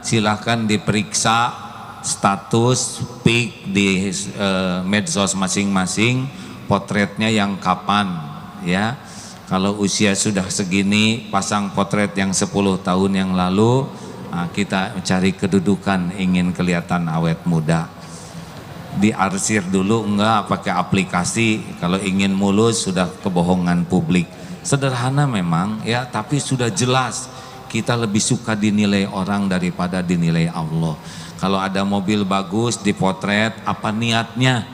silahkan diperiksa status pic di medsos masing-masing, potretnya yang kapan ya. Kalau usia sudah segini pasang potret yang 10 tahun yang lalu, kita mencari kedudukan, ingin kelihatan awet muda. Diarsir dulu enggak, pakai aplikasi. Kalau ingin mulus sudah kebohongan publik. Sederhana memang ya, tapi sudah jelas. Kita lebih suka dinilai orang daripada dinilai Allah. Kalau ada mobil bagus dipotret, apa niatnya?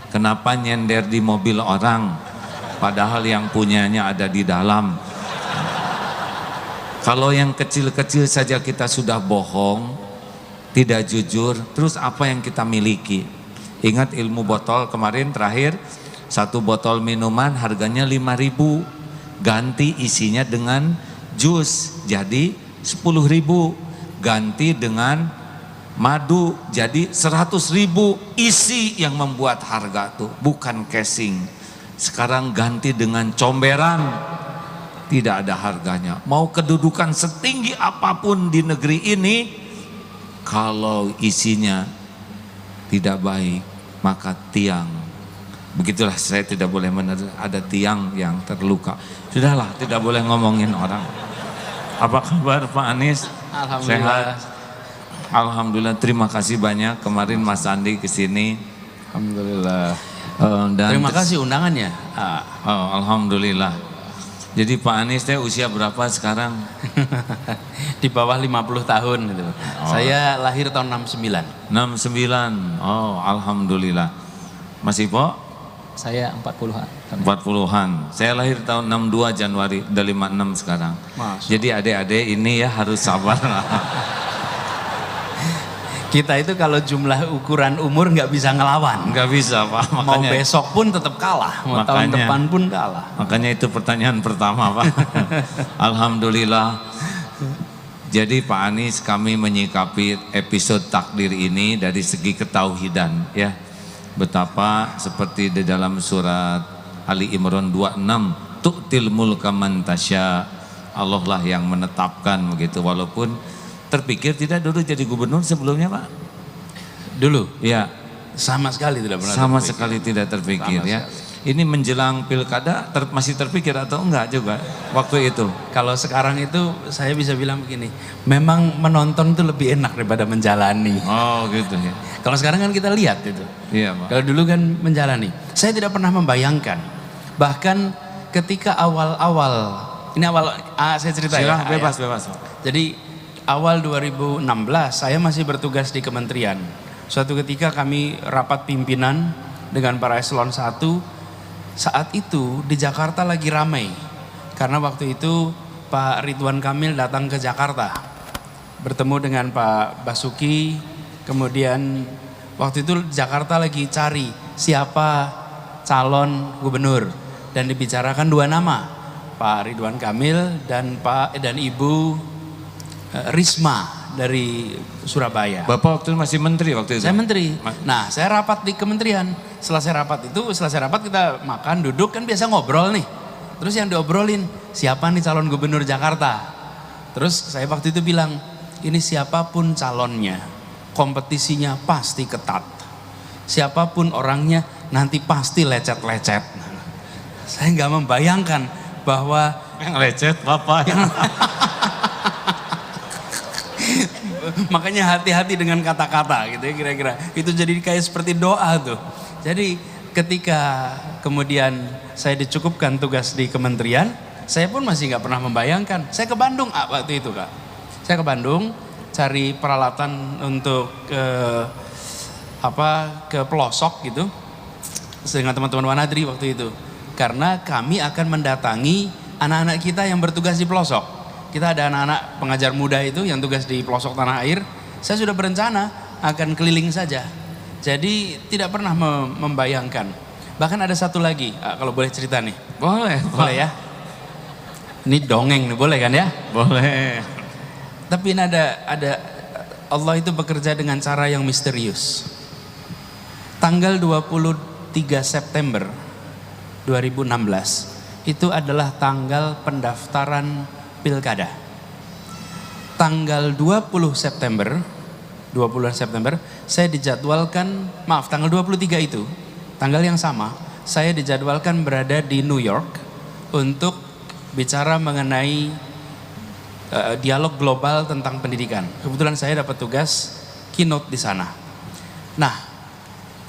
Kenapa nyender di mobil orang? Padahal yang punyanya ada di dalam. Kalau yang kecil-kecil saja kita sudah bohong, tidak jujur, terus apa yang kita miliki? Ingat ilmu botol kemarin terakhir, satu botol minuman harganya 5.000, ganti isinya dengan jus jadi 10.000, ganti dengan madu jadi 100.000. Isi yang membuat harga tuh, bukan casing. Sekarang ganti dengan comberan, tidak ada harganya. Mau kedudukan setinggi apapun di negeri ini, kalau isinya tidak baik, maka tiang. Begitulah, saya tidak boleh ada tiang yang terluka. Sudahlah, tidak boleh ngomongin orang. Apa kabar Pak Anies? Alhamdulillah. Sehat? Alhamdulillah, terima kasih banyak kemarin Mas Andi kesini. Alhamdulillah. Dan terima kasih undangannya. Alhamdulillah. Jadi Pak Anies usia berapa sekarang? Di bawah 50 tahun gitu. Saya lahir tahun 69. 69. Oh, alhamdulillah. Mas Ipo? Saya 40-an. 40-an. Saya lahir tahun 62 Januari, udah 56 sekarang. Jadi adik-adik ini ya harus sabar. Kita itu kalau jumlah ukuran umur nggak bisa ngelawan. Nggak bisa Pak. Makanya, mau besok pun tetap kalah, mau tahun depan pun kalah. Makanya itu pertanyaan pertama Pak. Alhamdulillah. Jadi Pak Anies, kami menyikapi episode takdir ini dari segi ketauhidan ya. Betapa seperti di dalam surat Ali Imran 26, tu'til mulka man tasya. Allah lah yang menetapkan begitu, walaupun terpikir tidak dulu jadi gubernur sebelumnya Pak? Dulu? Ya. Sama sekali tidak pernah sama terpikir. Sekali tidak terpikir sama ya. Sekali. Ini menjelang pilkada masih terpikir atau enggak juga waktu itu? Kalau sekarang itu saya bisa bilang begini, memang menonton itu lebih enak daripada menjalani. Oh gitu ya. Kalau sekarang kan kita lihat itu. Iya Pak. Kalau dulu kan menjalani. Saya tidak pernah membayangkan. Bahkan ketika awal-awal, ini awal saya cerita ya. Bebas. Jadi awal 2016 saya masih bertugas di kementerian. Suatu ketika kami rapat pimpinan dengan para eselon 1. Saat itu di Jakarta lagi ramai. Karena waktu itu Pak Ridwan Kamil datang ke Jakarta. Bertemu dengan Pak Basuki. Kemudian waktu itu Jakarta lagi cari siapa calon gubernur. Dan dibicarakan 2 nama. Pak Ridwan Kamil dan Ibu Risma dari Surabaya. Bapak waktu itu masih menteri waktu itu? Saya menteri. Nah, saya rapat di kementerian. Selesai rapat kita makan, duduk, kan biasa ngobrol nih. Terus yang diobrolin, siapa nih calon gubernur Jakarta? Terus saya waktu itu bilang, ini siapapun calonnya, kompetisinya pasti ketat. Siapapun orangnya, nanti pasti lecet-lecet. Saya nggak membayangkan bahwa yang lecet Bapak. Makanya hati-hati dengan kata-kata gitu ya, kira-kira. Itu jadi kayak seperti doa tuh. Jadi ketika kemudian saya dicukupkan tugas di kementerian, saya pun masih nggak pernah membayangkan. Saya ke Bandung waktu itu Kak. Saya ke Bandung cari peralatan untuk ke pelosok gitu. Dengan teman-teman Wanadri waktu itu. Karena kami akan mendatangi anak-anak kita yang bertugas di pelosok. Kita ada anak-anak pengajar muda itu yang tugas di pelosok tanah air. Saya sudah berencana akan keliling saja. Jadi tidak pernah membayangkan. Bahkan ada satu lagi, kalau boleh cerita nih. Boleh ya. Ini dongeng nih, boleh kan ya? Boleh. Tapi ini ada Allah itu bekerja dengan cara yang misterius. Tanggal 23 September 2016 itu adalah tanggal pendaftaran pilkada. tanggal 20 September saya dijadwalkan, tanggal 23 itu, tanggal yang sama, saya dijadwalkan berada di New York untuk bicara mengenai dialog global tentang pendidikan. Kebetulan saya dapat tugas keynote di sana. Nah,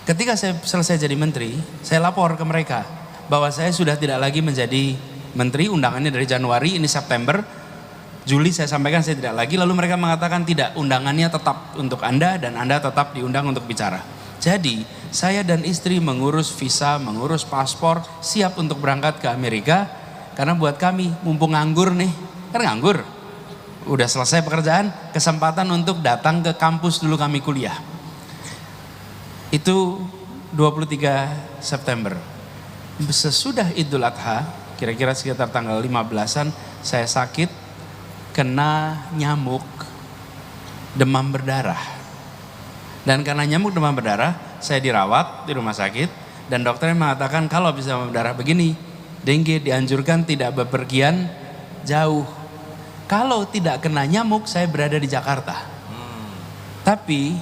ketika saya selesai jadi menteri, saya lapor ke mereka bahwa saya sudah tidak lagi menjadi menteri, undangannya dari Januari, ini September. Juli saya sampaikan saya tidak lagi, lalu mereka mengatakan tidak, undangannya tetap untuk Anda dan Anda tetap diundang untuk bicara. Jadi saya dan istri mengurus visa, mengurus paspor, siap untuk berangkat ke Amerika. Karena buat kami mumpung nganggur nih, kan nganggur, udah selesai pekerjaan, kesempatan untuk datang ke kampus dulu kami kuliah. Itu 23 September. Sesudah Idul Adha, kira-kira sekitar tanggal 15-an, saya sakit, kena nyamuk demam berdarah. Dan karena nyamuk demam berdarah, saya dirawat di rumah sakit dan dokternya mengatakan kalau bisa demam berdarah begini, dengue dianjurkan tidak bepergian jauh. Kalau tidak kena nyamuk, saya berada di Jakarta. Tapi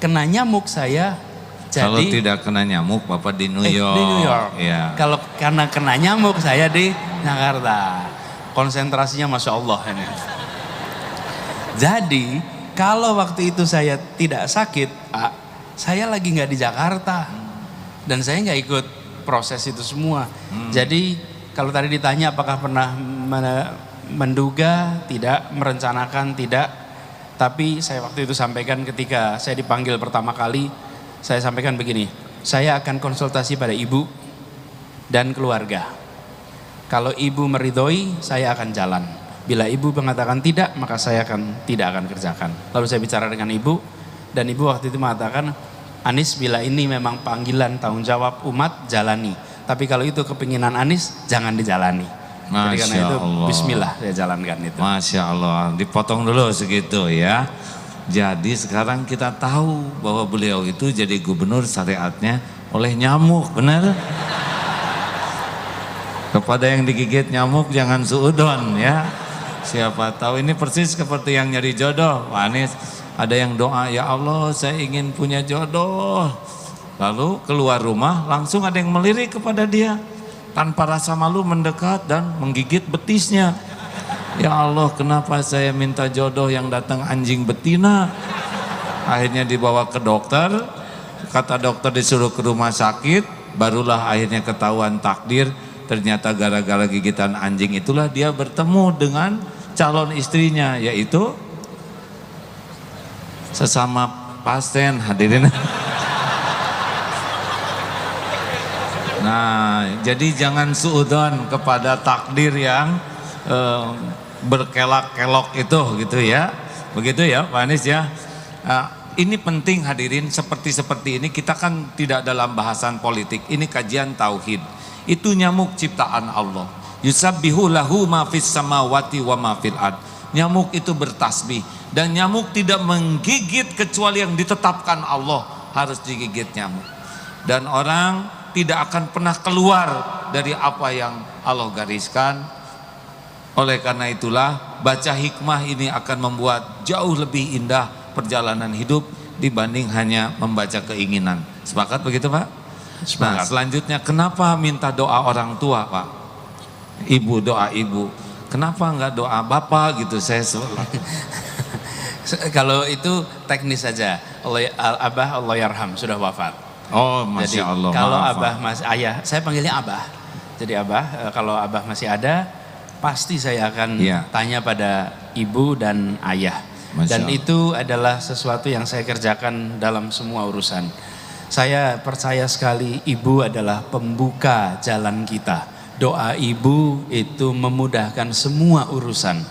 kena nyamuk saya jadi. Kalau tidak kena nyamuk, Bapak di New York. Di New York. Ya. Kalau karena kena nyamuk, saya di Jakarta. Konsentrasinya Masya Allah ini. Jadi kalau waktu itu saya tidak sakit, saya lagi nggak di Jakarta dan saya nggak ikut proses itu semua. Jadi kalau tadi ditanya apakah pernah menduga, tidak, merencanakan, tidak. Tapi saya waktu itu sampaikan ketika saya dipanggil pertama kali, saya sampaikan begini, saya akan konsultasi pada ibu dan keluarga. Kalau ibu meridhoi, saya akan jalan. Bila ibu mengatakan tidak, maka saya tidak akan kerjakan. Lalu saya bicara dengan ibu, dan ibu waktu itu mengatakan, Anis, bila ini memang panggilan tanggung jawab umat, jalani. Tapi kalau itu kepinginan Anis, jangan dijalani. Jadi karena itu, Allah. bismillah, saya jalankan itu. Masya Allah, dipotong dulu segitu ya. Jadi sekarang kita tahu bahwa beliau itu jadi gubernur syariatnya oleh nyamuk, benar? Kepada yang digigit nyamuk jangan suudon ya. Siapa tahu ini persis seperti yang nyari jodoh. Pak Anies, ada yang doa, ya Allah saya ingin punya jodoh. Lalu keluar rumah langsung ada yang melirik kepada dia. Tanpa rasa malu mendekat dan menggigit betisnya. Ya Allah, kenapa saya minta jodoh yang datang anjing betina? Akhirnya dibawa ke dokter. Kata dokter disuruh ke rumah sakit. Barulah akhirnya ketahuan takdir. Ternyata gara-gara gigitan anjing itulah dia bertemu dengan calon istrinya, yaitu sesama pasien, hadirin. Nah, jadi jangan suudzon kepada takdir yang berkelak-kelok itu gitu ya. Begitu ya Pak Anies ya. Ini penting hadirin, seperti ini kita kan tidak dalam bahasan politik, ini kajian tauhid. Itu nyamuk ciptaan Allah. Yusabbihu lahu ma fis samawati wa ma fil ard. Nyamuk itu bertasbih dan nyamuk tidak menggigit kecuali yang ditetapkan Allah harus digigit nyamuk. Dan orang tidak akan pernah keluar dari apa yang Allah gariskan. Oleh karena itulah baca hikmah ini akan membuat jauh lebih indah perjalanan hidup dibanding hanya membaca keinginan. Sepakat begitu Pak? Nah, selanjutnya kenapa minta doa orang tua Pak? Ibu, doa ibu. Kenapa enggak doa bapak gitu? Saya Kalau itu teknis saja. Abah Allah yarham sudah wafat. Oh, Masya Allah. Kalau Abah masih ayah, saya panggilnya Abah. Jadi Abah, kalau Abah masih ada, pasti saya akan tanya pada ibu dan ayah. Dan itu adalah sesuatu yang saya kerjakan dalam semua urusan. Saya percaya sekali ibu adalah pembuka jalan kita. Doa ibu itu memudahkan semua urusan.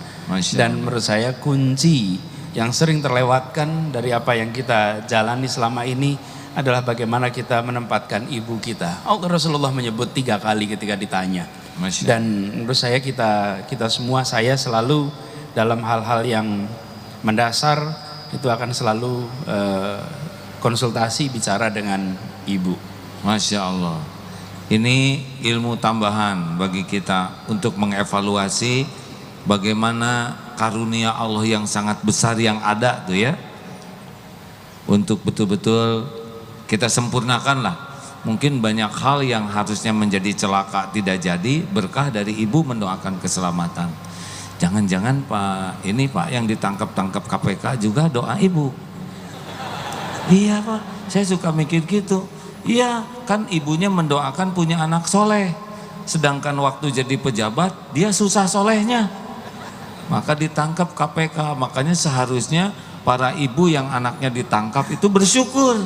Dan menurut saya kunci yang sering terlewatkan dari apa yang kita jalani selama ini adalah bagaimana kita menempatkan ibu kita. Rasulullah menyebut 3 kali ketika ditanya. Dan menurut saya kita semua, saya selalu dalam hal-hal yang mendasar itu akan selalu konsultasi bicara dengan ibu. Masya Allah. Ini ilmu tambahan bagi kita untuk mengevaluasi bagaimana karunia Allah yang sangat besar yang ada tuh ya, untuk betul-betul kita sempurnakan lah. Mungkin banyak hal yang harusnya menjadi celaka tidak jadi, berkah dari ibu mendoakan keselamatan. Jangan-jangan Pak, ini Pak yang ditangkap-tangkap KPK juga doa ibu. Iya Pak, saya suka mikir gitu. Iya, kan ibunya mendoakan punya anak soleh. Sedangkan waktu jadi pejabat, dia susah solehnya. Maka ditangkap KPK, makanya seharusnya para ibu yang anaknya ditangkap itu bersyukur.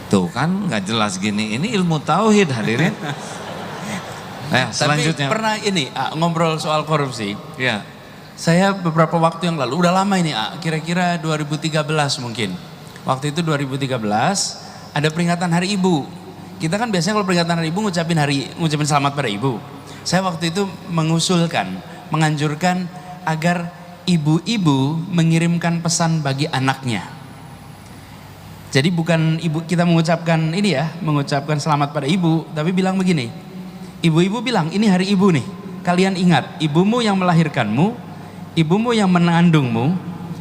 Tuh kan nggak jelas gini, ini ilmu tauhid hadirin. Selanjutnya. Tapi pernah ini ngobrol soal korupsi. Ya. Saya beberapa waktu yang lalu, udah lama ini kira-kira 2013 mungkin. Waktu itu 2013 ada peringatan Hari Ibu. Kita kan biasanya kalau peringatan Hari Ibu ngucapin selamat pada ibu. Saya waktu itu menganjurkan agar ibu-ibu mengirimkan pesan bagi anaknya. Jadi bukan ibu kita mengucapkan selamat pada ibu, tapi bilang begini. Ibu-ibu bilang, ini hari ibu nih. Kalian ingat, ibumu yang melahirkanmu, ibumu yang mengandungmu,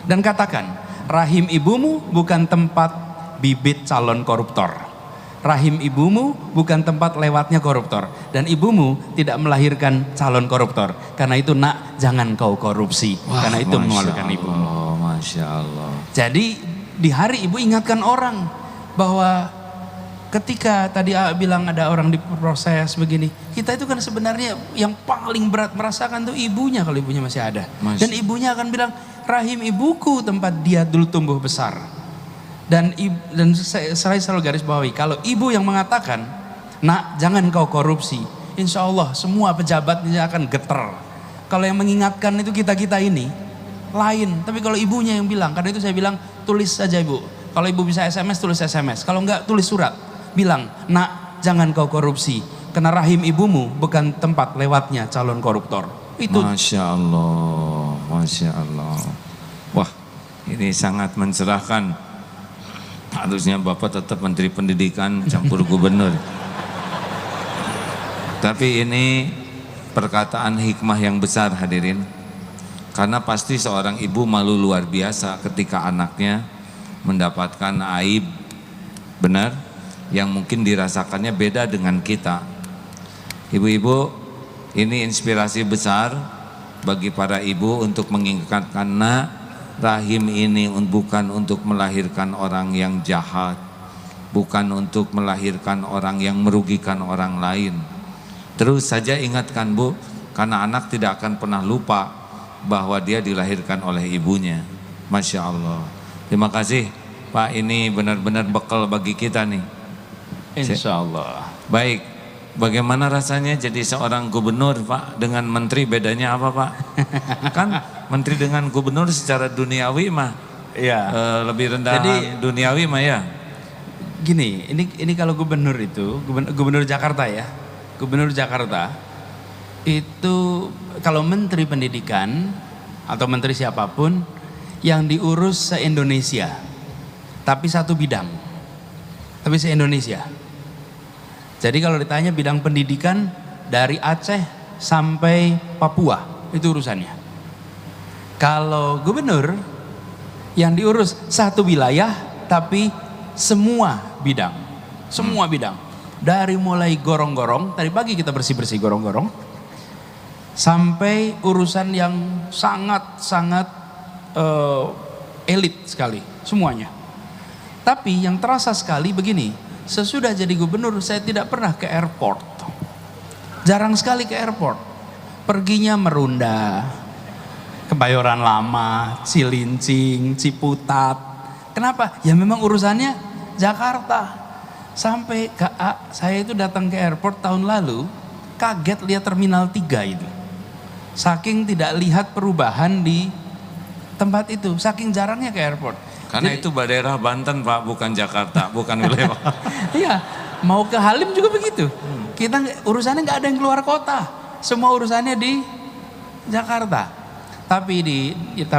dan katakan, rahim ibumu bukan tempat bibit calon koruptor. Rahim ibumu bukan tempat lewatnya koruptor, dan ibumu tidak melahirkan calon koruptor. Karena itu nak, jangan kau korupsi. Wah, karena itu memalukan ibumu. Masya Allah. Jadi di hari ibu ingatkan orang bahwa ketika tadi bilang ada orang diproses begini, kita itu kan sebenarnya yang paling berat merasakan tuh ibunya kalau ibunya masih ada. Dan ibunya akan bilang, rahim ibuku tempat dia dulu tumbuh besar. Dan saya selalu garis bawahi, kalau ibu yang mengatakan, nak jangan kau korupsi, insya Allah semua pejabatnya akan getar. Kalau yang mengingatkan itu kita-kita ini lain, tapi kalau ibunya yang bilang, karena itu saya bilang tulis saja ibu. Kalau ibu bisa SMS, tulis SMS. Kalau enggak, tulis surat. Bilang, nak jangan kau korupsi, karena rahim ibumu bukan tempat lewatnya calon koruptor. Itu. Masya Allah, Masya Allah. Wah, ini sangat mencerahkan. Harusnya Bapak tetap Menteri Pendidikan campur gubernur. Tapi ini perkataan hikmah yang besar hadirin. Karena pasti seorang ibu malu luar biasa ketika anaknya mendapatkan aib, benar, yang mungkin dirasakannya beda dengan kita. Ibu-ibu, ini inspirasi besar bagi para ibu untuk mengingatkan, nak, rahim ini bukan untuk melahirkan orang yang jahat, bukan untuk melahirkan orang yang merugikan orang lain. Terus saja ingatkan Bu, karena anak tidak akan pernah lupa bahwa dia dilahirkan oleh ibunya. Masya Allah. Terima kasih Pak, ini benar-benar bekal bagi kita nih. Insya Allah. Baik, bagaimana rasanya jadi seorang gubernur Pak dengan menteri, bedanya apa Pak? Kan menteri dengan gubernur secara duniawi mah ya, lebih rendah. Jadi duniawi mah ya. Gini, ini kalau gubernur itu, gubernur Jakarta ya, gubernur Jakarta itu kalau menteri pendidikan atau menteri siapapun yang diurus se-Indonesia, tapi satu bidang, tapi se-Indonesia. Jadi kalau ditanya bidang pendidikan dari Aceh sampai Papua itu urusannya. Kalau gubernur yang diurus satu wilayah tapi semua bidang, semua bidang, dari mulai gorong-gorong, tadi pagi kita bersih-bersih gorong-gorong, sampai urusan yang sangat-sangat elit sekali semuanya. Tapi yang terasa sekali begini, sesudah jadi gubernur saya tidak pernah ke airport, jarang sekali ke airport, perginya Merunda, Kebayoran Lama, Cilincing, Ciputat. Kenapa? Ya memang urusannya Jakarta. Sampai saya itu datang ke airport tahun lalu, kaget lihat Terminal 3 itu. Saking tidak lihat perubahan di tempat itu, saking jarangnya ke airport. Karena jadi, itu daerah Banten Pak, bukan Jakarta, bukan wilayah Pak. Iya, mau ke Halim juga begitu. Kita urusannya nggak ada yang keluar kota, semua urusannya di Jakarta. Tapi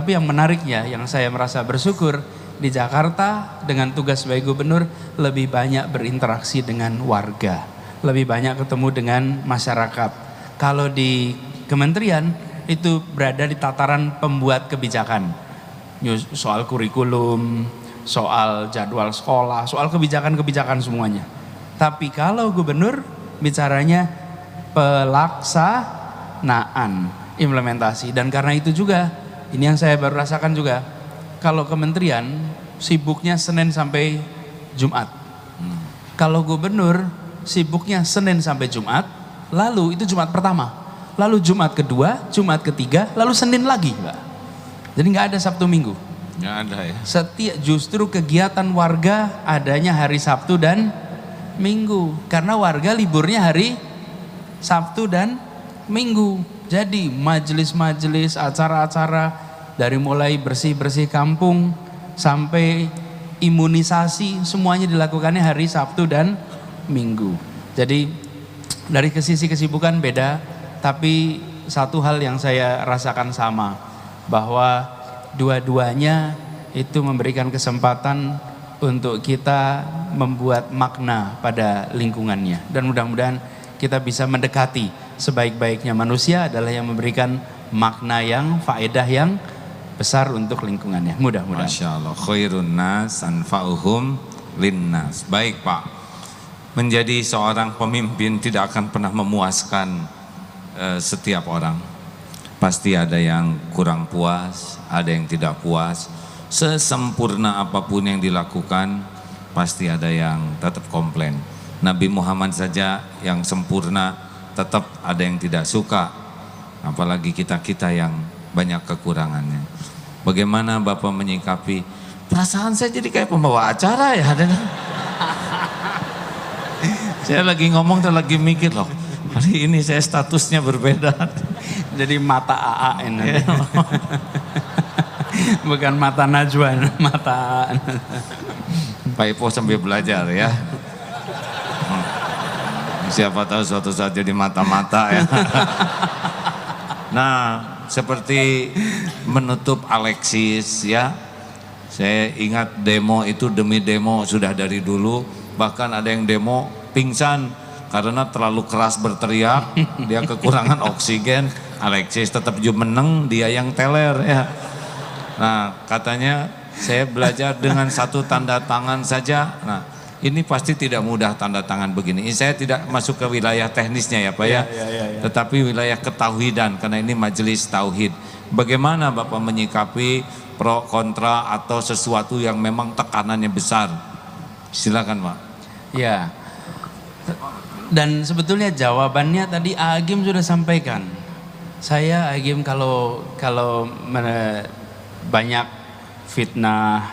yang menariknya, yang saya merasa bersyukur di Jakarta dengan tugas sebagai gubernur lebih banyak berinteraksi dengan warga, lebih banyak ketemu dengan masyarakat. Kalau di kementerian itu berada di tataran pembuat kebijakan. Soal kurikulum, soal jadwal sekolah, soal kebijakan-kebijakan semuanya. Tapi kalau gubernur bicaranya pelaksanaan, implementasi. Dan karena itu juga, ini yang saya baru rasakan juga, kalau kementerian sibuknya Senin sampai Jumat. Kalau gubernur sibuknya Senin sampai Jumat, lalu itu Jumat pertama, lalu Jumat kedua, Jumat ketiga, lalu Senin lagi, Pak. Jadi nggak ada Sabtu Minggu. Nggak ada ya. Justru kegiatan warga adanya hari Sabtu dan Minggu, karena warga liburnya hari Sabtu dan Minggu. Jadi majelis-majelis, acara-acara dari mulai bersih-bersih kampung sampai imunisasi semuanya dilakukannya hari Sabtu dan Minggu. Jadi dari sisi kesibukan beda, tapi satu hal yang saya rasakan sama, bahwa dua-duanya itu memberikan kesempatan untuk kita membuat makna pada lingkungannya. Dan mudah-mudahan kita bisa mendekati sebaik-baiknya manusia adalah yang memberikan makna yang faedah yang besar untuk lingkungannya. Mudah-mudahan. Masya Allah, khairun nas anfa'uhum linnas. Baik Pak, menjadi seorang pemimpin tidak akan pernah memuaskan setiap orang. Pasti ada yang kurang puas, ada yang tidak puas. Sesempurna apapun yang dilakukan, pasti ada yang tetap komplain. Nabi Muhammad saja yang sempurna, tetap ada yang tidak suka. Apalagi kita-kita yang banyak kekurangannya. Bagaimana Bapak menyikapi? Perasaan saya jadi kayak pembawa acara ya. Saya lagi ngomong dan lagi mikir loh. Hari ini saya statusnya berbeda. Jadi mata AA ini. Bukan mata Najwa, mata AA. Pak Ipo sambil belajar ya. Siapa tahu suatu saat jadi mata-mata ya. Nah, seperti menutup Alexis ya. Saya ingat demo itu demi demo sudah dari dulu. Bahkan ada yang demo pingsan karena terlalu keras berteriak, dia kekurangan oksigen. Alexis tetap menang, dia yang teler ya. Nah, katanya saya belajar dengan satu tanda tangan saja. Nah, ini pasti tidak mudah tanda tangan begini. Saya tidak masuk ke wilayah teknisnya ya Pak ya. Tetapi wilayah ketauhidan, karena ini majelis tauhid. Bagaimana Bapak menyikapi pro kontra atau sesuatu yang memang tekanannya besar? Silakan Pak. Ya. Dan sebetulnya jawabannya tadi Agim sudah sampaikan. Saya Agim kalau banyak fitnah,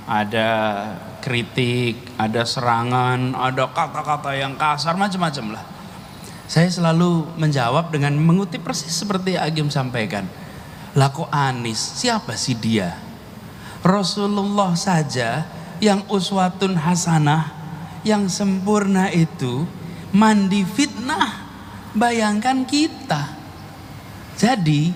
ada kritik, ada serangan, ada kata-kata yang kasar, macam-macam lah. Saya selalu menjawab dengan mengutip persis seperti Agim sampaikan. Lah kok Anies, siapa sih dia? Rasulullah saja yang uswatun hasanah, yang sempurna itu mandi fitnah. Bayangkan kita. Jadi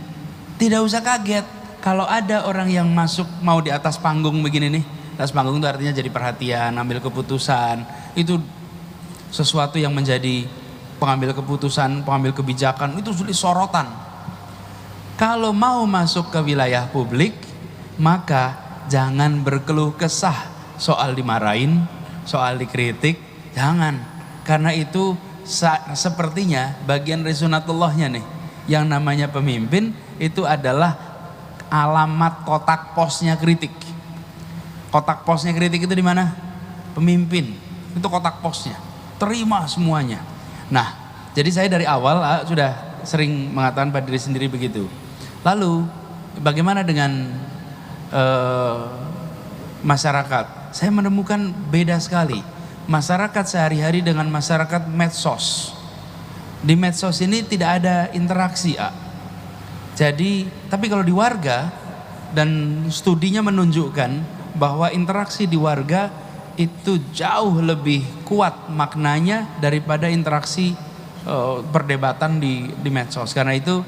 tidak usah kaget kalau ada orang yang masuk mau di atas panggung begini nih. Atas panggung itu artinya jadi perhatian, ambil keputusan. Itu sesuatu yang menjadi pengambil keputusan, pengambil kebijakan, itu sudah sorotan. Kalau mau masuk ke wilayah publik, maka jangan berkeluh kesah soal dimarahin, soal dikritik, jangan. Karena itu sepertinya bagian dari sunatullahnya nih. Yang namanya pemimpin itu adalah alamat kotak posnya kritik. Kotak posnya kritik itu di mana? Pemimpin. Itu kotak posnya. Terima semuanya. Nah, jadi saya dari awal sudah sering mengatakan pada diri sendiri begitu. Lalu bagaimana dengan masyarakat? Saya menemukan beda sekali. Masyarakat sehari-hari dengan masyarakat medsos. Di medsos ini tidak ada interaksi, Jadi, tapi kalau di warga, dan studinya menunjukkan bahwa interaksi di warga itu jauh lebih kuat maknanya daripada interaksi perdebatan di medsos. Karena itu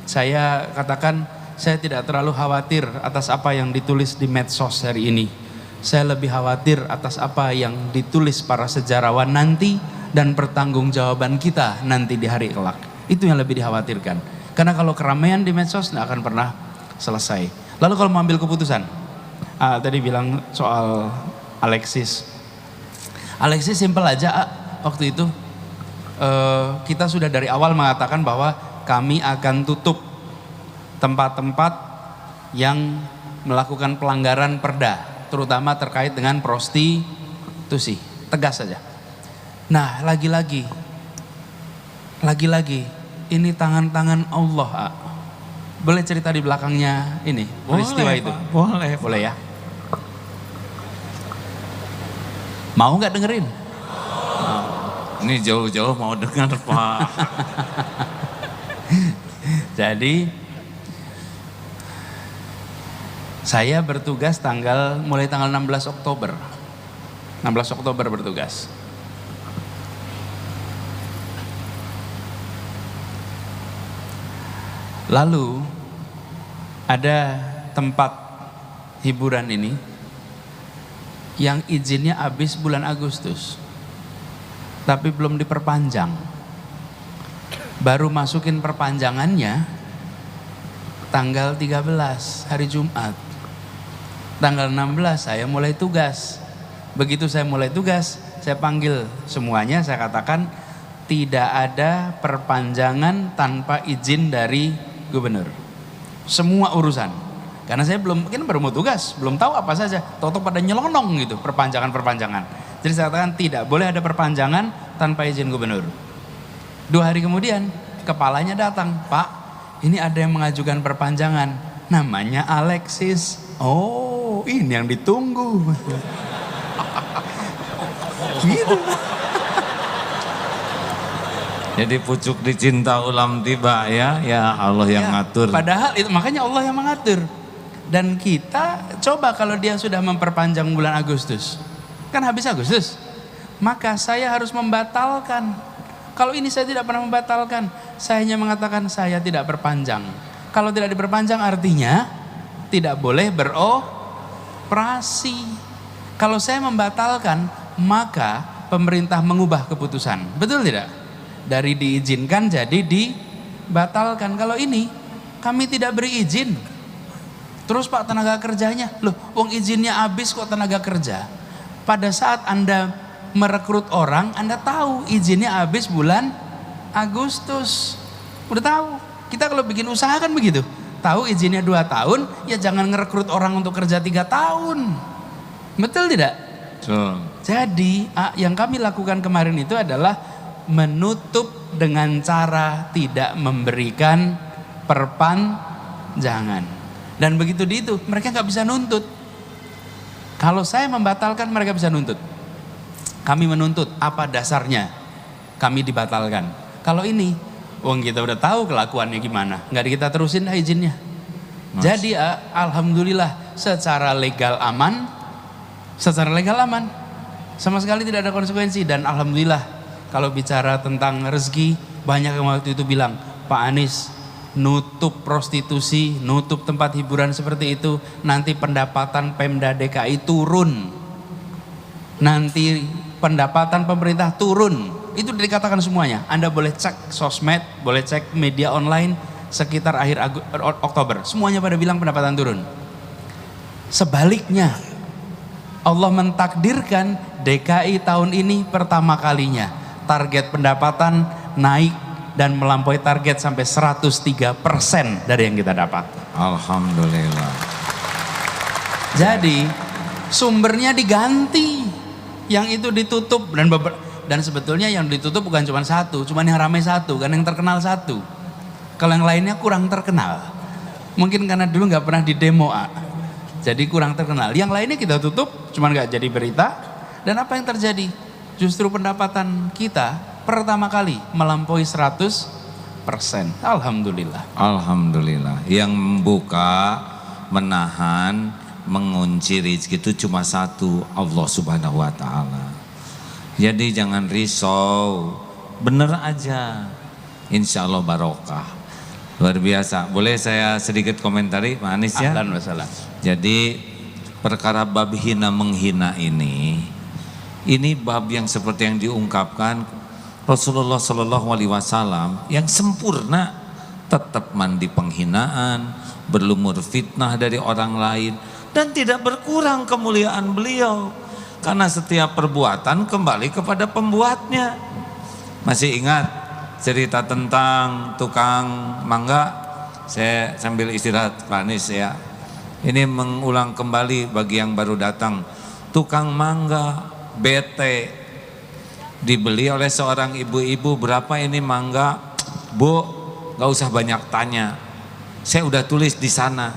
saya katakan saya tidak terlalu khawatir atas apa yang ditulis di medsos hari ini. Saya lebih khawatir atas apa yang ditulis para sejarawan nanti dan pertanggungjawaban kita nanti di hari kelak. Itu yang lebih dikhawatirkan. Karena kalau keramaian di medsos nggak akan pernah selesai. Lalu kalau mau ambil keputusan, tadi bilang soal Alexis. Alexis simpel aja, waktu itu kita sudah dari awal mengatakan bahwa kami akan tutup tempat-tempat yang melakukan pelanggaran perda, terutama terkait dengan prostitusi. Tegas saja. Nah, lagi-lagi ini tangan-tangan Allah. Boleh cerita di belakangnya ini peristiwa itu? Boleh ya. Mau nggak dengerin? Ini jauh-jauh mau dengar Pak. Jadi saya bertugas mulai tanggal 16 Oktober. 16 Oktober bertugas. Lalu ada tempat hiburan ini yang izinnya habis bulan Agustus, tapi belum diperpanjang. Baru masukin perpanjangannya tanggal 13 hari Jumat. Tanggal 16 saya mulai tugas. Begitu saya mulai tugas, saya panggil semuanya, saya katakan tidak ada perpanjangan tanpa izin dari gubernur. Semua urusan. Karena saya baru mau tugas, belum tahu apa saja. Tahu-tahu pada nyelonong gitu perpanjangan. Jadi saya katakan tidak boleh ada perpanjangan tanpa izin gubernur. 2 hari kemudian kepalanya datang, Pak, ini ada yang mengajukan perpanjangan. Namanya Alexis. Oh, ini yang ditunggu. Gitu. Jadi pucuk dicinta ulam tiba ya Allah yang ngatur. Padahal itu makanya Allah yang mengatur. Dan kita coba kalau dia sudah memperpanjang bulan Agustus, kan habis Agustus, maka saya harus membatalkan. Kalau ini saya tidak pernah membatalkan, saya hanya mengatakan saya tidak perpanjang. Kalau tidak diperpanjang artinya tidak boleh beroperasi. Kalau saya membatalkan, maka pemerintah mengubah keputusan. Betul tidak? Dari diizinkan jadi dibatalkan. Kalau ini kami tidak beri izin. Terus Pak, tenaga kerjanya, loh wong izinnya habis kok tenaga kerja. Pada saat Anda merekrut orang, Anda tahu izinnya habis bulan Agustus. Udah tahu. Kita kalau bikin usaha kan begitu. Tahu izinnya 2 tahun, ya jangan ngerekrut orang untuk kerja 3 tahun. Betul tidak? Betul. Jadi yang kami lakukan kemarin itu adalah menutup dengan cara tidak memberikan perpanjangan. Dan begitu mereka nggak bisa nuntut. Kalau saya membatalkan, mereka bisa nuntut. Kami menuntut, apa dasarnya kami dibatalkan? Kalau ini, wong kita udah tahu kelakuannya gimana, nggak kita terusin izinnya. Jadi alhamdulillah secara legal aman, sama sekali tidak ada konsekuensi. Dan alhamdulillah kalau bicara tentang rezeki, banyak yang waktu itu bilang, Pak Anies nutup prostitusi, nutup tempat hiburan seperti itu, nanti pendapatan Pemda DKI turun, nanti pendapatan pemerintah turun. Itu dikatakan semuanya. Anda boleh cek sosmed, boleh cek media online sekitar akhir Oktober, semuanya pada bilang pendapatan turun. Sebaliknya, Allah mentakdirkan DKI tahun ini pertama kalinya target pendapatan naik dan melampaui target sampai 103% dari yang kita dapat. Alhamdulillah. Jadi sumbernya diganti, yang itu ditutup dan sebetulnya yang ditutup bukan cuma satu, cuma yang ramai satu, kan yang terkenal satu. Kalau yang lainnya kurang terkenal. Mungkin karena dulu nggak pernah di demo, jadi kurang terkenal. Yang lainnya kita tutup, cuma nggak jadi berita. Dan apa yang terjadi? Justru pendapatan kita pertama kali melampaui 100%. Alhamdulillah. Alhamdulillah. Yang membuka, menahan, mengunci rezeki itu cuma satu, Allah Subhanahu wa taala. Jadi jangan risau, bener aja. Insya Allah barokah. Luar biasa. Boleh saya sedikit komentari Pak Anies ya? Ahlan wa sahlan. Jadi perkara bab hina menghina ini bab yang seperti yang diungkapkan Rasulullah Shallallahu Alaihi Wasallam yang sempurna tetap mandi penghinaan, berlumur fitnah dari orang lain, dan tidak berkurang kemuliaan beliau. Karena setiap perbuatan kembali kepada pembuatnya. Masih ingat cerita tentang tukang mangga? Saya sambil istirahat Pak Anies ya. Ini mengulang kembali bagi yang baru datang. Tukang mangga bete, dibeli oleh seorang ibu-ibu, berapa ini mangga? Bu, gak usah banyak tanya, saya udah tulis di sana.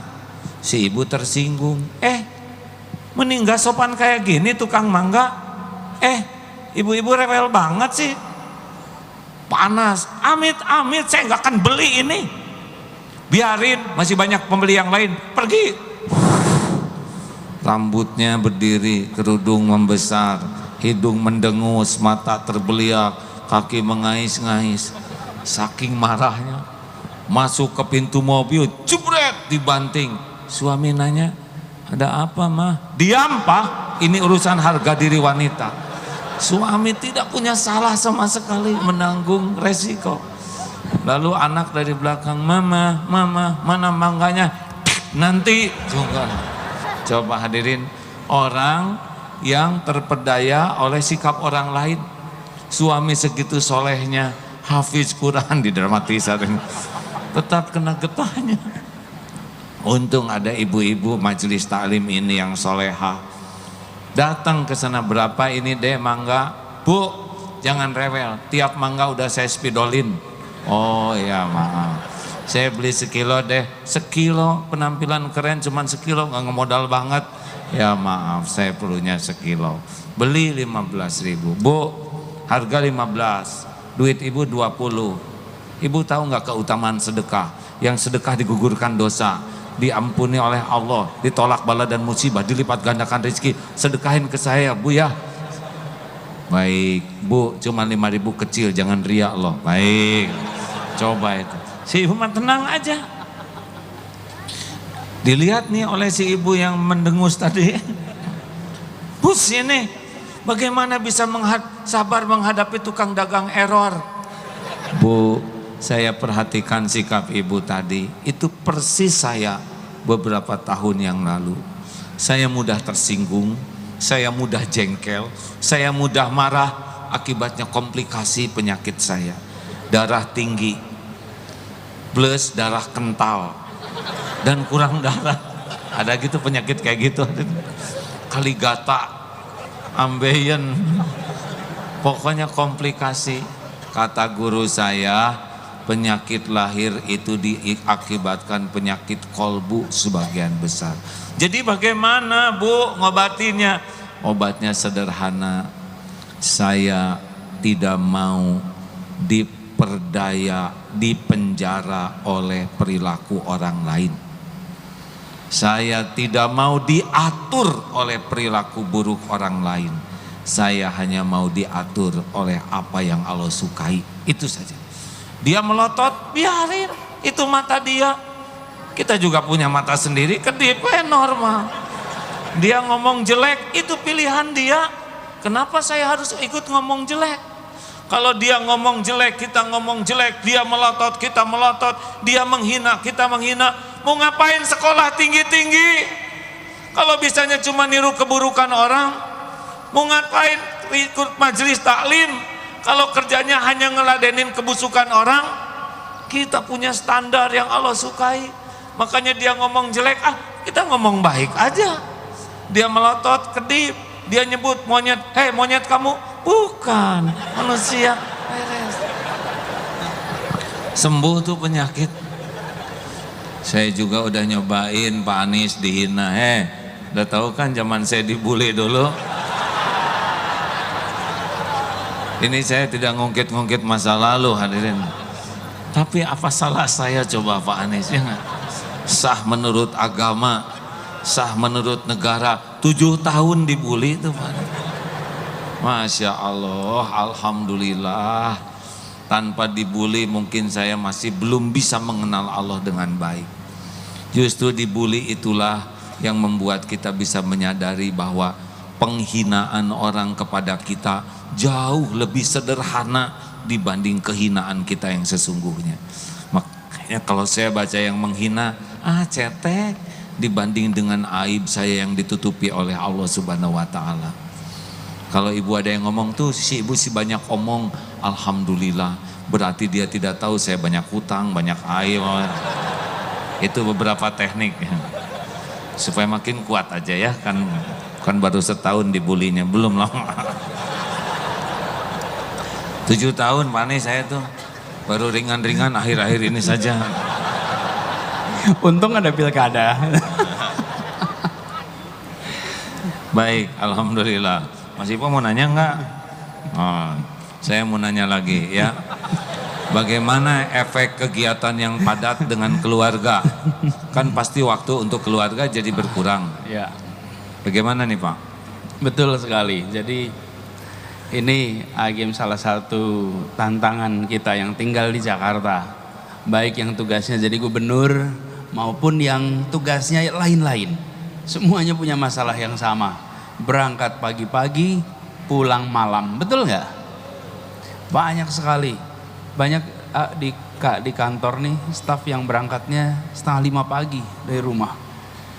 Si ibu tersinggung, meninggal sopan kayak gini tukang mangga. Ibu-ibu rewel banget sih. Panas, amit-amit saya gak akan beli ini. Biarin, masih banyak pembeli yang lain, pergi. Rambutnya berdiri, kerudung membesar, hidung mendengus, mata terbeliak, kaki mengais-ngais. Saking marahnya, masuk ke pintu mobil, jebret, dibanting. Suami nanya, ada apa mah? Diam Pak, ini urusan harga diri wanita. Suami tidak punya salah sama sekali, menanggung resiko. Lalu anak dari belakang, mama, mana mangganya? Nanti. Coba hadirin, orang yang terpedaya oleh sikap orang lain. Suami segitu solehnya, hafiz Quran, didramatisasi, tetap kena getahnya. Untung ada ibu-ibu majelis taklim ini yang soleha. Datang ke sana, berapa ini deh mangga? Bu, jangan rewel, tiap mangga udah saya spidolin. Oh ya maaf, saya beli sekilo deh. Sekilo, penampilan keren cuman sekilo, nggak ngemodal banget. Ya maaf, saya perlunya sekilo. Beli 15.000. Bu, harga 15, duit ibu 20. Ibu tahu nggak keutamaan sedekah? Yang sedekah digugurkan dosa, diampuni oleh Allah, ditolak bala dan musibah, dilipat gandakan rezeki. Sedekahin ke saya Bu ya. Baik Bu, cuma 5.000 kecil, jangan riak loh. Baik, coba itu. Si ibu mah tenang aja. Dilihat nih oleh si ibu yang mendengus tadi. Bu sini, bagaimana bisa sabar menghadapi tukang dagang error? Bu, saya perhatikan sikap ibu tadi, itu persis saya beberapa tahun yang lalu. Saya mudah tersinggung, saya mudah jengkel, saya mudah marah, akibatnya komplikasi penyakit saya. Darah tinggi, plus darah kental, dan kurang darah. Ada gitu penyakit kayak gitu. Kaligata, ambeien, pokoknya komplikasi. Kata guru saya, penyakit lahir itu diakibatkan penyakit kolbu sebagian besar. Jadi bagaimana Bu ngobatinnya? Obatnya sederhana. Saya tidak mau diperdaya, dipenjara oleh perilaku orang lain. Saya tidak mau diatur oleh perilaku buruk orang lain. Saya hanya mau diatur oleh apa yang Allah sukai. Itu saja. Dia melotot, biarin, itu mata dia. Kita juga punya mata sendiri, kedip, normal. Dia ngomong jelek, itu pilihan dia. Kenapa saya harus ikut ngomong jelek? Kalau dia ngomong jelek, kita ngomong jelek. Dia melotot, kita melotot. Dia menghina, kita menghina. Mau ngapain sekolah tinggi-tinggi? Kalau bisanya cuma niru keburukan orang. Mau ngapain ikut majelis taklim? Kalau kerjanya hanya ngeladenin kebusukan orang. Kita punya standar yang Allah sukai. Makanya dia ngomong jelek, kita ngomong baik aja. Dia melotot, kedip, dia nyebut monyet, hei monyet kamu, bukan manusia. Sembuh tuh penyakit. Saya juga udah nyobain Pak Anies dihina, udah tahu kan zaman saya dibully dulu. Ini saya tidak ngungkit-ngungkit masa lalu hadirin. Tapi apa salah saya coba Pak Anies, ya nggak? Sah menurut agama, sah menurut negara, 7 tahun dibully itu Pak. Masya Allah, Alhamdulillah. Tanpa dibully mungkin saya masih belum bisa mengenal Allah dengan baik. Justru dibully itulah yang membuat kita bisa menyadari bahwa penghinaan orang kepada kita jauh lebih sederhana dibanding kehinaan kita yang sesungguhnya. Ya, kalau saya baca yang menghina, cetek dibanding dengan aib saya yang ditutupi oleh Allah Subhanahu wa taala. Kalau ibu ada yang ngomong tuh, si ibu sih banyak omong, alhamdulillah, berarti dia tidak tahu saya banyak hutang, banyak aib. Itu beberapa teknik ya. Supaya makin kuat aja ya, kan baru setahun dibulinya, belum lama. 7 tahun Pak saya tuh, baru ringan-ringan akhir-akhir ini saja. Untung ada pilkada. Baik, alhamdulillah. Mas Ipo mau nanya enggak? Saya mau nanya lagi ya. Bagaimana efek kegiatan yang padat dengan keluarga? Kan pasti waktu untuk keluarga jadi berkurang. Ya. Bagaimana nih Pak? Betul sekali. Jadi ini Agim salah satu tantangan kita yang tinggal di Jakarta. Baik yang tugasnya jadi gubernur maupun yang tugasnya lain-lain. Semuanya punya masalah yang sama. Berangkat pagi-pagi, pulang malam. Betul nggak? Banyak sekali. Banyak di kantor nih, staf yang berangkatnya 4:30 pagi dari rumah.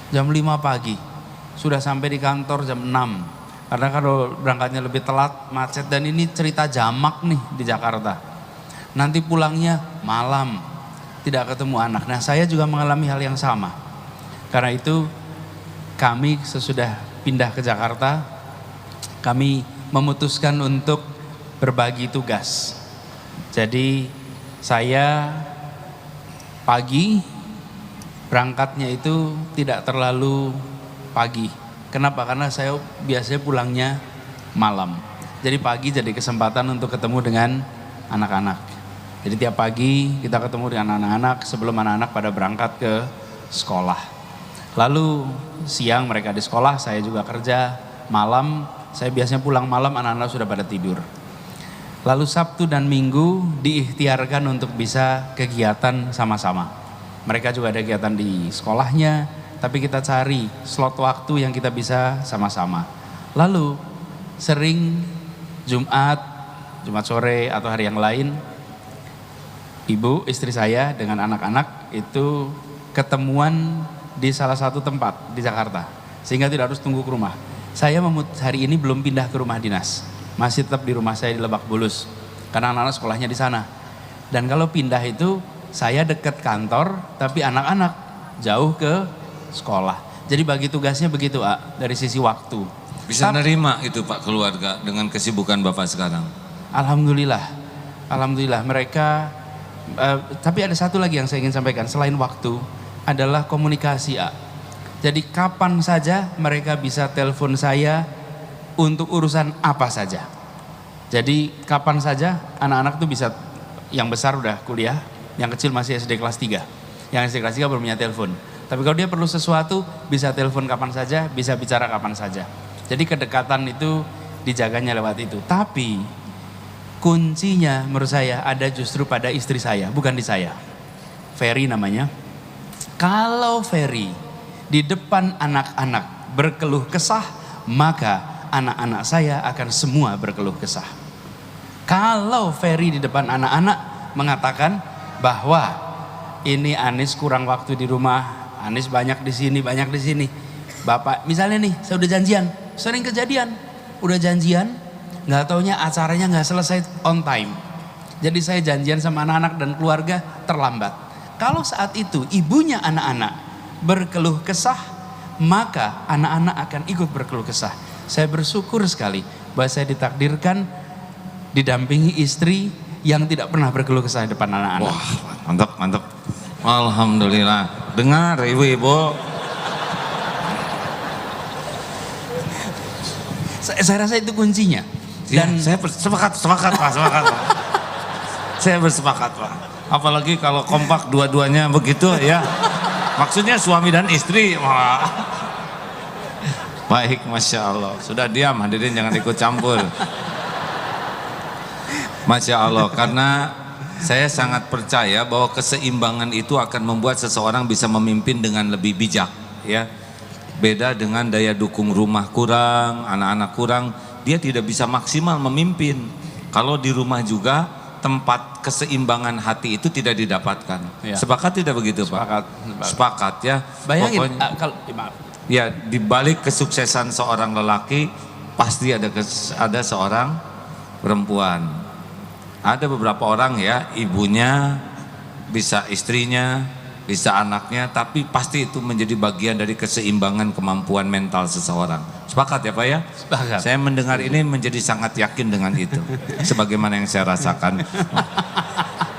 Jam 5 pagi. Sudah sampai di kantor jam 6. Karena kalau berangkatnya lebih telat, macet, dan ini cerita jamak nih di Jakarta. Nanti pulangnya malam, tidak ketemu anak. Nah, saya juga mengalami hal yang sama. Karena itu kami sesudah pindah ke Jakarta, kami memutuskan untuk berbagi tugas. Jadi saya pagi berangkatnya itu tidak terlalu pagi. Kenapa? Karena saya biasanya pulangnya malam. Jadi pagi jadi kesempatan untuk ketemu dengan anak-anak. Jadi tiap pagi kita ketemu dengan anak-anak sebelum anak-anak pada berangkat ke sekolah. Lalu siang mereka di sekolah, saya juga kerja. Malam, saya biasanya pulang malam, anak-anak sudah pada tidur. Lalu Sabtu dan Minggu diikhtiarkan untuk bisa kegiatan sama-sama. Mereka juga ada kegiatan di sekolahnya, tapi kita cari slot waktu yang kita bisa sama-sama. Lalu sering Jumat sore atau hari yang lain, ibu, istri saya dengan anak-anak itu ketemuan di salah satu tempat di Jakarta. Sehingga tidak harus tunggu ke rumah. Saya hari ini belum pindah ke rumah dinas. Masih tetap di rumah saya di Lebak Bulus. Karena anak-anak sekolahnya di sana. Dan kalau pindah itu saya dekat kantor tapi anak-anak jauh ke sekolah. Jadi bagi tugasnya begitu dari sisi waktu. Bisa nerima itu Pak keluarga dengan kesibukan Bapak sekarang? Alhamdulillah mereka, tapi ada satu lagi yang saya ingin sampaikan selain waktu adalah komunikasi. Jadi kapan saja mereka bisa telepon saya untuk urusan apa saja. Jadi kapan saja anak-anak tuh bisa, yang besar udah kuliah, yang kecil masih SD kelas 3. Yang SD kelas 3 belum punya telepon. Tapi kalau dia perlu sesuatu bisa telepon kapan saja, bisa bicara kapan saja. Jadi kedekatan itu dijaganya lewat itu. Tapi kuncinya menurut saya ada justru pada istri saya, bukan di saya. Ferry namanya. Kalau Ferry di depan anak-anak berkeluh kesah, maka anak-anak saya akan semua berkeluh kesah. Kalau Ferry di depan anak-anak mengatakan bahwa ini Anis kurang waktu di rumah, Anis banyak di sini, Bapak, misalnya nih, saya udah janjian, sering kejadian, udah janjian, nggak taunya acaranya nggak selesai on time. Jadi saya janjian sama anak-anak dan keluarga terlambat. Kalau saat itu ibunya anak-anak berkeluh kesah, maka anak-anak akan ikut berkeluh kesah. Saya bersyukur sekali bahwa saya ditakdirkan didampingi istri yang tidak pernah berkeluh kesah di depan anak-anak. Wah, mantap. Alhamdulillah. Dengar ibu-ibu. Saya rasa itu kuncinya. Dan saya sepakat Pak. Saya bersepakat Pak. Apalagi kalau kompak dua-duanya begitu ya. Maksudnya suami dan istri. Wah. Baik, Masya Allah. Sudah diam, hadirin jangan ikut campur. Masya Allah, karena saya sangat percaya bahwa keseimbangan itu akan membuat seseorang bisa memimpin dengan lebih bijak, ya. Beda dengan daya dukung rumah kurang, anak-anak kurang, dia tidak bisa maksimal memimpin. Kalau di rumah juga tempat keseimbangan hati itu tidak didapatkan. Ya. Sepakat tidak begitu Pak? Sepakat ya. Bayangin, Pokoknya, kalau maaf. ya di balik kesuksesan seorang lelaki pasti ada seorang perempuan. Ada beberapa orang ya, ibunya, bisa istrinya, bisa anaknya, tapi pasti itu menjadi bagian dari keseimbangan kemampuan mental seseorang. Sepakat ya Pak ya? Sepakat. Saya mendengar ini menjadi sangat yakin dengan itu. Sebagaimana yang saya rasakan.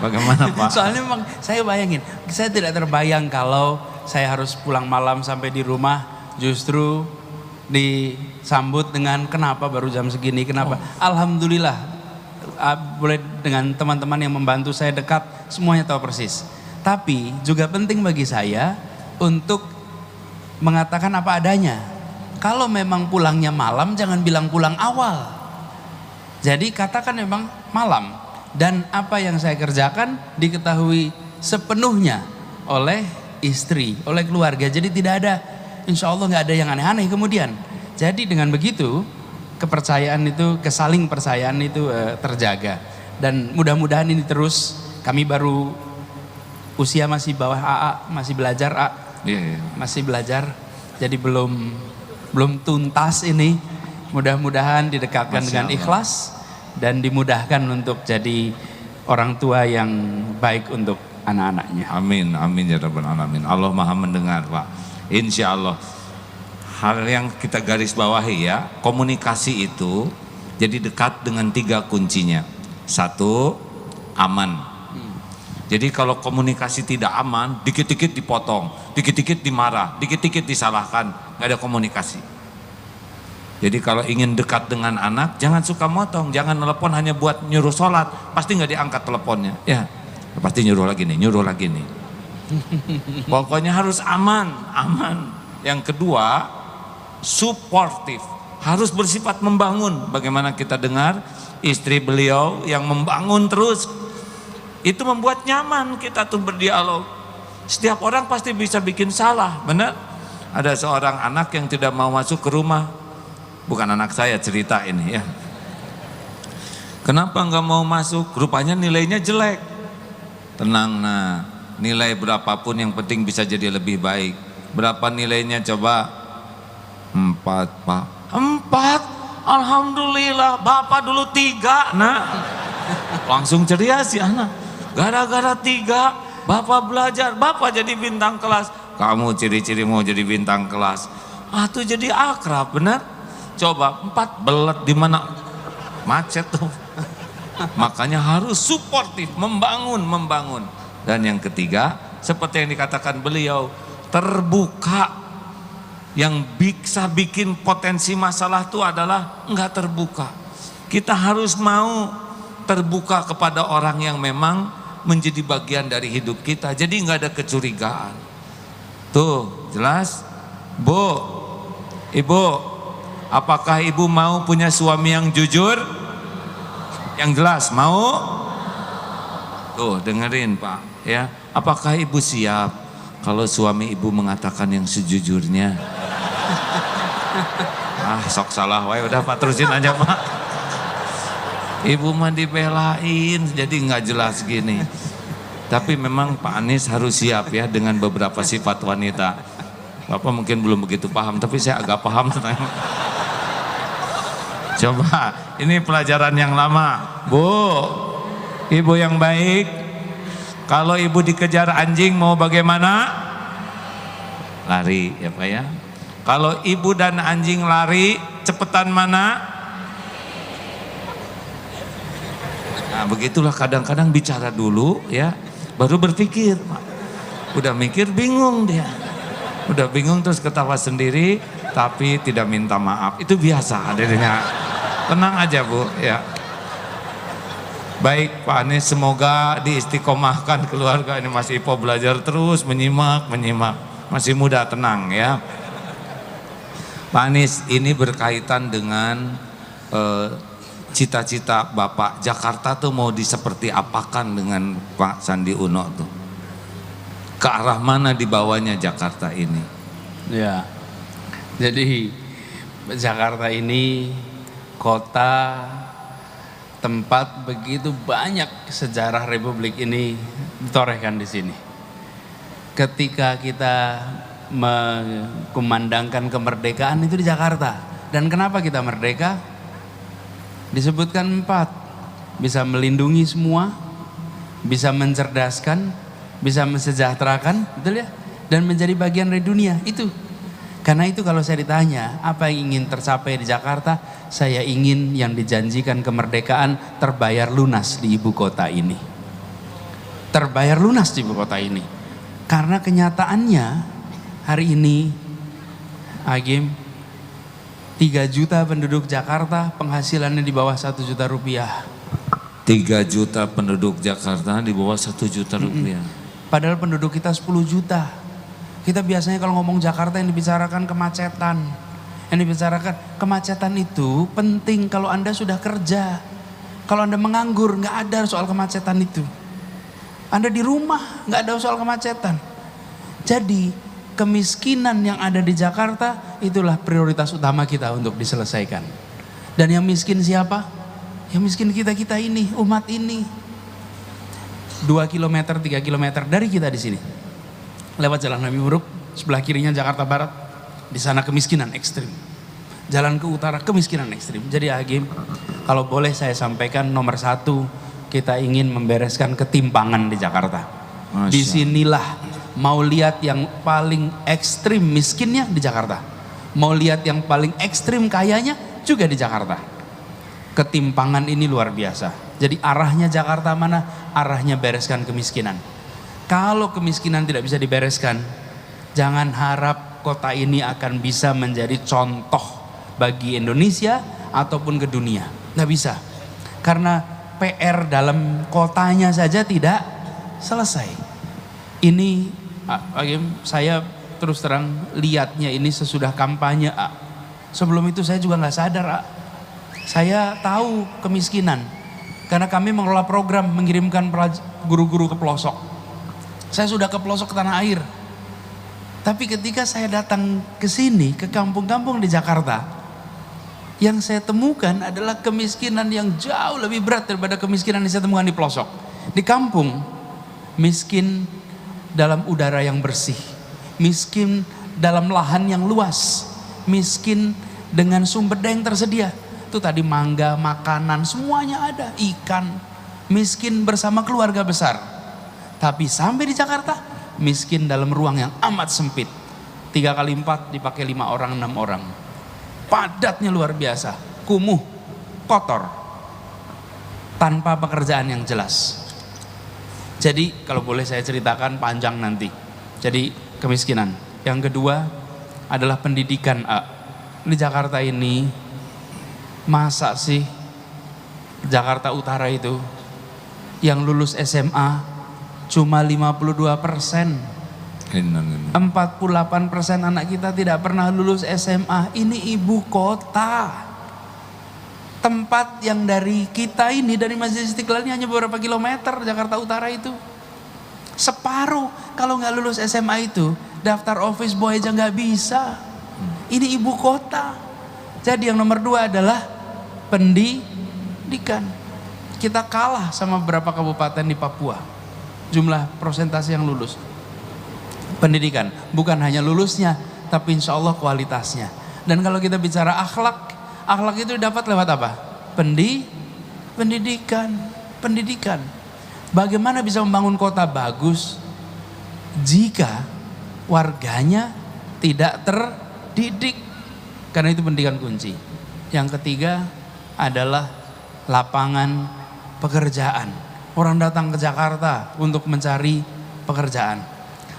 Bagaimana Pak? Soalnya memang saya bayangin, saya tidak terbayang kalau saya harus pulang malam sampai di rumah justru disambut dengan kenapa baru jam segini, kenapa? Alhamdulillah, boleh dengan teman-teman yang membantu saya dekat, semuanya tahu persis. Tapi juga penting bagi saya untuk mengatakan apa adanya. Kalau memang pulangnya malam, jangan bilang pulang awal. Jadi katakan memang malam. Dan apa yang saya kerjakan diketahui sepenuhnya oleh istri, oleh keluarga. Jadi tidak ada, insya Allah nggak ada yang aneh-aneh kemudian. Jadi dengan begitu kepercayaan itu, kesaling percayaan itu terjaga. Dan mudah-mudahan ini terus. Kami baru usia masih bawah AA, masih belajar A, masih belajar, jadi belum tuntas ini. Mudah-mudahan didekatkan dengan ikhlas dan dimudahkan untuk jadi orang tua yang baik untuk anak-anaknya. Amin, amin ya rabbal alamin. Allah maha mendengar Pak. Insya Allah. Hal yang kita garis bawahi ya, komunikasi itu jadi dekat dengan 3 kuncinya. 1, aman. Jadi kalau komunikasi tidak aman, dikit-dikit dipotong, dikit-dikit dimarah, dikit-dikit disalahkan, nggak ada komunikasi. Jadi kalau ingin dekat dengan anak, jangan suka motong, jangan telepon hanya buat nyuruh sholat, pasti nggak diangkat teleponnya. Ya, pasti nyuruh lagi nih. Pokoknya harus aman, aman. Yang kedua, suportif, harus bersifat membangun. Bagaimana kita dengar istri beliau yang membangun terus. Itu membuat nyaman kita tuh berdialog. Setiap orang pasti bisa bikin salah, benar? Ada seorang anak yang tidak mau masuk ke rumah. Bukan anak saya cerita ini ya. Kenapa nggak mau masuk? Rupanya nilainya jelek. Tenang, nah nilai berapapun yang penting bisa jadi lebih baik. Berapa nilainya coba? 4 Pak. 4? Alhamdulillah, Bapak dulu 3 nah. Langsung ceria si anak. Gara-gara 3, Bapak belajar, Bapak jadi bintang kelas. Kamu ciri-ciri mau jadi bintang kelas. Tuh jadi akrab, benar? Coba 4 belet di mana? Macet tuh. Makanya harus suportif, membangun. Dan yang ketiga, seperti yang dikatakan beliau, terbuka. Yang bisa bikin potensi masalah itu adalah enggak terbuka. Kita harus mau terbuka kepada orang yang memang menjadi bagian dari hidup kita. Jadi nggak ada kecurigaan. Tuh, jelas? Bu, Ibu, apakah Ibu mau punya suami yang jujur? Yang jelas, mau? Tuh, dengerin Pak, ya. Apakah Ibu siap kalau suami Ibu mengatakan yang sejujurnya? Sok salah, wae udah Pak, terusin aja Pak. Ibu mah dibelain jadi nggak jelas gini. Tapi memang Pak Anies harus siap ya dengan beberapa sifat wanita. Bapak mungkin belum begitu paham, tapi saya agak paham tentang. Coba, ini pelajaran yang lama. Bu, Ibu yang baik, kalau Ibu dikejar anjing mau bagaimana? Lari ya Pak ya. Kalau Ibu dan anjing lari, cepetan mana? Nah begitulah kadang-kadang bicara dulu ya, baru berpikir. Udah mikir bingung dia. Udah bingung terus ketawa sendiri, tapi tidak minta maaf. Itu biasa adanya. Tenang aja Bu ya. Baik Pak Anies, semoga diistiqomahkan keluarga ini. Mas Ipo belajar terus, menyimak. Masih muda, tenang ya. Pak Anies, ini berkaitan dengan cita-cita Bapak. Jakarta tuh mau diseperti apakan dengan Pak Sandi Uno tuh? Ke arah mana dibawanya Jakarta ini? Ya, jadi Jakarta ini kota tempat begitu banyak sejarah Republik ini ditorehkan di sini. Ketika kita mengumandangkan kemerdekaan itu di Jakarta. Dan kenapa kita merdeka? Disebutkan 4. Bisa melindungi semua, bisa mencerdaskan, bisa mensejahterakan, betul ya? Dan menjadi bagian dari dunia, itu. Karena itu kalau saya ditanya, apa yang ingin tercapai di Jakarta? Saya ingin yang dijanjikan kemerdekaan terbayar lunas di ibu kota ini. Terbayar lunas di ibu kota ini. Karena kenyataannya hari ini, Agim, 3 juta penduduk Jakarta penghasilannya di bawah 1 juta rupiah. 3 juta penduduk Jakarta di bawah 1 juta rupiah. Padahal penduduk kita 10 juta. Kita biasanya kalau ngomong Jakarta yang dibicarakan kemacetan. Yang dibicarakan kemacetan itu penting kalau Anda sudah kerja. Kalau Anda menganggur nggak ada soal kemacetan itu. Anda di rumah nggak ada soal kemacetan. Jadi kemiskinan yang ada di Jakarta itulah prioritas utama kita untuk diselesaikan. Dan yang miskin siapa? Yang miskin kita ini, umat ini. 2 km, 3 km dari kita di sini. Lewat Jalan Nabi Muruk, sebelah kirinya Jakarta Barat, di sana kemiskinan ekstrim. Jalan ke utara kemiskinan ekstrim. Jadi Agim, kalau boleh saya sampaikan nomor 1, kita ingin membereskan ketimpangan di Jakarta. Disinilah mau lihat yang paling ekstrim miskinnya di Jakarta. Mau lihat yang paling ekstrim kayanya juga di Jakarta. Ketimpangan ini luar biasa. Jadi arahnya Jakarta mana? Arahnya bereskan kemiskinan. Kalau kemiskinan tidak bisa dibereskan, jangan harap kota ini akan bisa menjadi contoh bagi Indonesia ataupun ke dunia. Nggak bisa. Karena PR dalam kotanya saja tidak selesai. Ini, saya terus terang lihatnya ini sesudah kampanye. Sebelum itu saya juga nggak sadar. Saya tahu kemiskinan. Karena kami mengelola program mengirimkan guru-guru ke pelosok. Saya sudah ke pelosok tanah air. Tapi ketika saya datang ke sini, ke kampung-kampung di Jakarta, yang saya temukan adalah kemiskinan yang jauh lebih berat daripada kemiskinan yang saya temukan di pelosok. Di kampung, miskin dalam udara yang bersih, miskin dalam lahan yang luas, miskin dengan sumber daya yang tersedia. Itu tadi mangga, makanan, semuanya ada, ikan, miskin bersama keluarga besar. Tapi sampai di Jakarta, miskin dalam ruang yang amat sempit. 3 kali 4 dipakai 5 orang, 6 orang. Padatnya luar biasa, kumuh, kotor, tanpa pekerjaan yang jelas. Jadi kalau boleh saya ceritakan panjang nanti. Jadi kemiskinan. Yang kedua adalah pendidikan. Di Jakarta ini, masa sih Jakarta Utara itu yang lulus SMA cuma 52%. 48% anak kita tidak pernah lulus SMA. Ini ibu kota. Tempat yang dari kita ini, dari Masjid Istiqlal ini hanya beberapa kilometer, Jakarta Utara itu. Separuh kalau nggak lulus SMA itu, daftar office boy aja nggak bisa. Ini ibu kota. Jadi yang nomor 2 adalah pendidikan. Kita kalah sama beberapa kabupaten di Papua. Jumlah persentase yang lulus. Pendidikan, bukan hanya lulusnya, tapi insya Allah kualitasnya. Dan kalau kita bicara akhlak, akhlak itu dapat lewat apa? Pendidikan. Bagaimana bisa membangun kota bagus jika warganya tidak terdidik? Karena itu pendidikan kunci. Yang ketiga adalah lapangan pekerjaan. Orang datang ke Jakarta untuk mencari pekerjaan.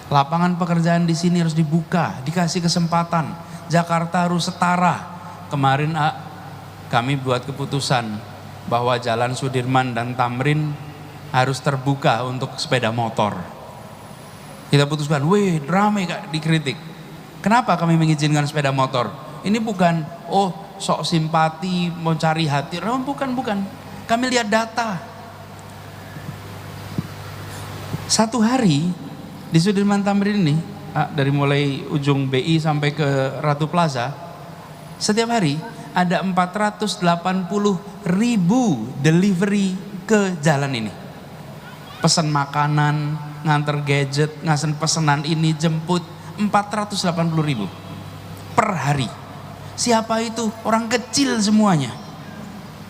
Lapangan pekerjaan di sini harus dibuka, dikasih kesempatan. Jakarta harus setara. Kemarin kami buat keputusan bahwa Jalan Sudirman dan Tamrin harus terbuka untuk sepeda motor. Kita putuskan, ramai Kak dikritik. Kenapa kami mengizinkan sepeda motor? Ini bukan, sok simpati, mau cari hati. Bukan. Kami lihat data. Satu hari di Sudirman Tamrin ini, dari mulai ujung BI sampai ke Ratu Plaza, setiap hari ada 480.000 delivery ke jalan ini. Pesan makanan, nganter gadget, ngasih pesanan ini, jemput, 480.000 per hari. Siapa itu? Orang kecil semuanya.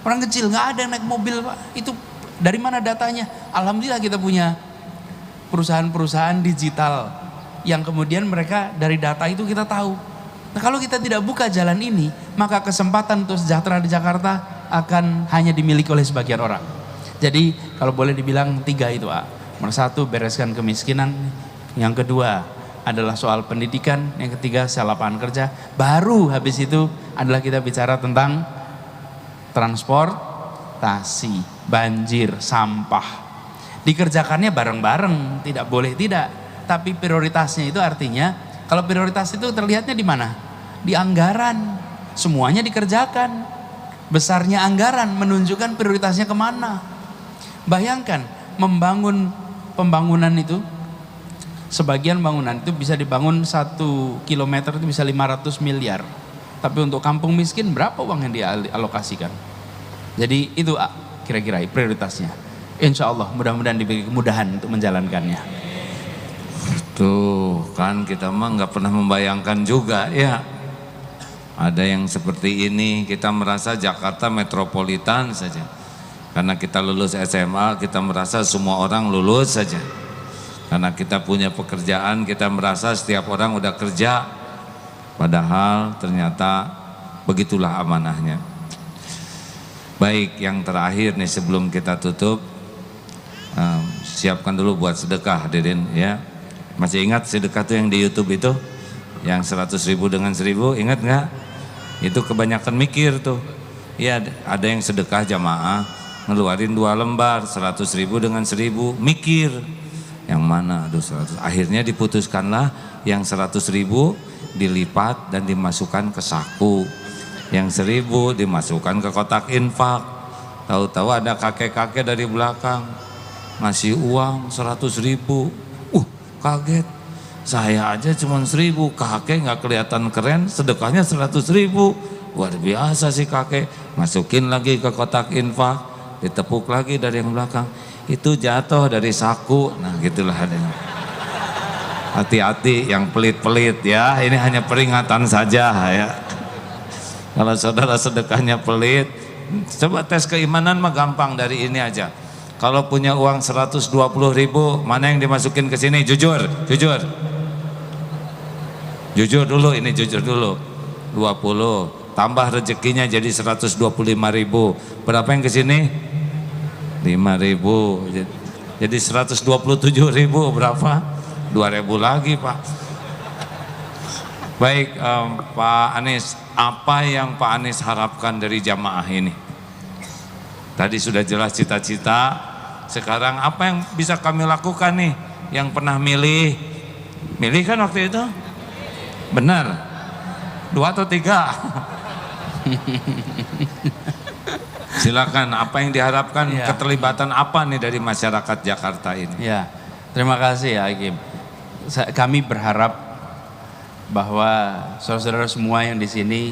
Orang kecil, nggak ada yang naik mobil, Pak. Itu dari mana datanya? Alhamdulillah kita punya perusahaan-perusahaan digital yang kemudian mereka dari data itu kita tahu. Nah, kalau kita tidak buka jalan ini, maka kesempatan untuk sejahtera di Jakarta akan hanya dimiliki oleh sebagian orang. Jadi kalau boleh dibilang 3 itu, Pak. Nomor 1, bereskan kemiskinan. Yang kedua adalah soal pendidikan. Yang ketiga, soal lapangan kerja. Baru habis itu adalah kita bicara tentang transportasi, banjir, sampah. Dikerjakannya bareng-bareng, tidak boleh tidak. Tapi prioritasnya itu artinya, kalau prioritas itu terlihatnya di mana? Di anggaran. Semuanya dikerjakan. Besarnya anggaran menunjukkan prioritasnya kemana. Bayangkan, pembangunan itu, sebagian bangunan itu bisa dibangun 1 kilometer itu bisa 500 miliar. Tapi untuk kampung miskin berapa uang yang dialokasikan? Jadi itu kira-kira prioritasnya. Insya Allah mudah-mudahan diberi kemudahan untuk menjalankannya. Tuh kan kita mah nggak pernah membayangkan juga ya. Ada yang seperti ini, kita merasa Jakarta metropolitan saja. Karena kita lulus SMA, kita merasa semua orang lulus saja. Karena kita punya pekerjaan, kita merasa setiap orang udah kerja. Padahal ternyata begitulah amanahnya. Baik, yang terakhir nih sebelum kita tutup, siapkan dulu buat sedekah, Deden ya. Masih ingat sedekah tuh yang di YouTube itu? Yang 100.000 dengan 1.000, ingat nggak? Itu kebanyakan mikir tuh. Ya, ada yang sedekah jamaah ngeluarin 2 lembar, 100.000 dengan 1.000, mikir yang mana? Aduh, 100. Akhirnya diputuskanlah yang 100.000 dilipat dan dimasukkan ke saku, yang 1.000 dimasukkan ke kotak infak. Tahu-tahu ada kakek-kakek dari belakang ngasih uang 100.000. Kaget, saya aja cuma 1.000, kakek nggak kelihatan keren, sedekahnya 100.000. Luar biasa sih kakek. Masukin lagi ke kotak infak, ditepuk lagi dari yang belakang, itu jatuh dari saku. Nah gitulah adanya. Hati-hati yang pelit-pelit ya, ini hanya peringatan saja ya. Kalau saudara sedekahnya pelit, coba tes keimanan mah gampang, dari ini aja. Kalau punya uang 120.000, mana yang dimasukin ke sini? Jujur dulu, ini jujur dulu. 20, tambah rezekinya jadi 125.000. Berapa yang ke sini? 5.000. Jadi 127.000 berapa? 2.000 lagi, Pak. Baik, Pak Anies, apa yang Pak Anies harapkan dari jamaah ini? Tadi sudah jelas cita-cita, sekarang apa yang bisa kami lakukan nih? Yang pernah milih kan waktu itu? Benar? 2 atau 3? Silakan, apa yang diharapkan, ya. Keterlibatan apa nih dari masyarakat Jakarta ini? Ya, terima kasih ya Hakim. Kami berharap bahwa saudara-saudara semua yang di sini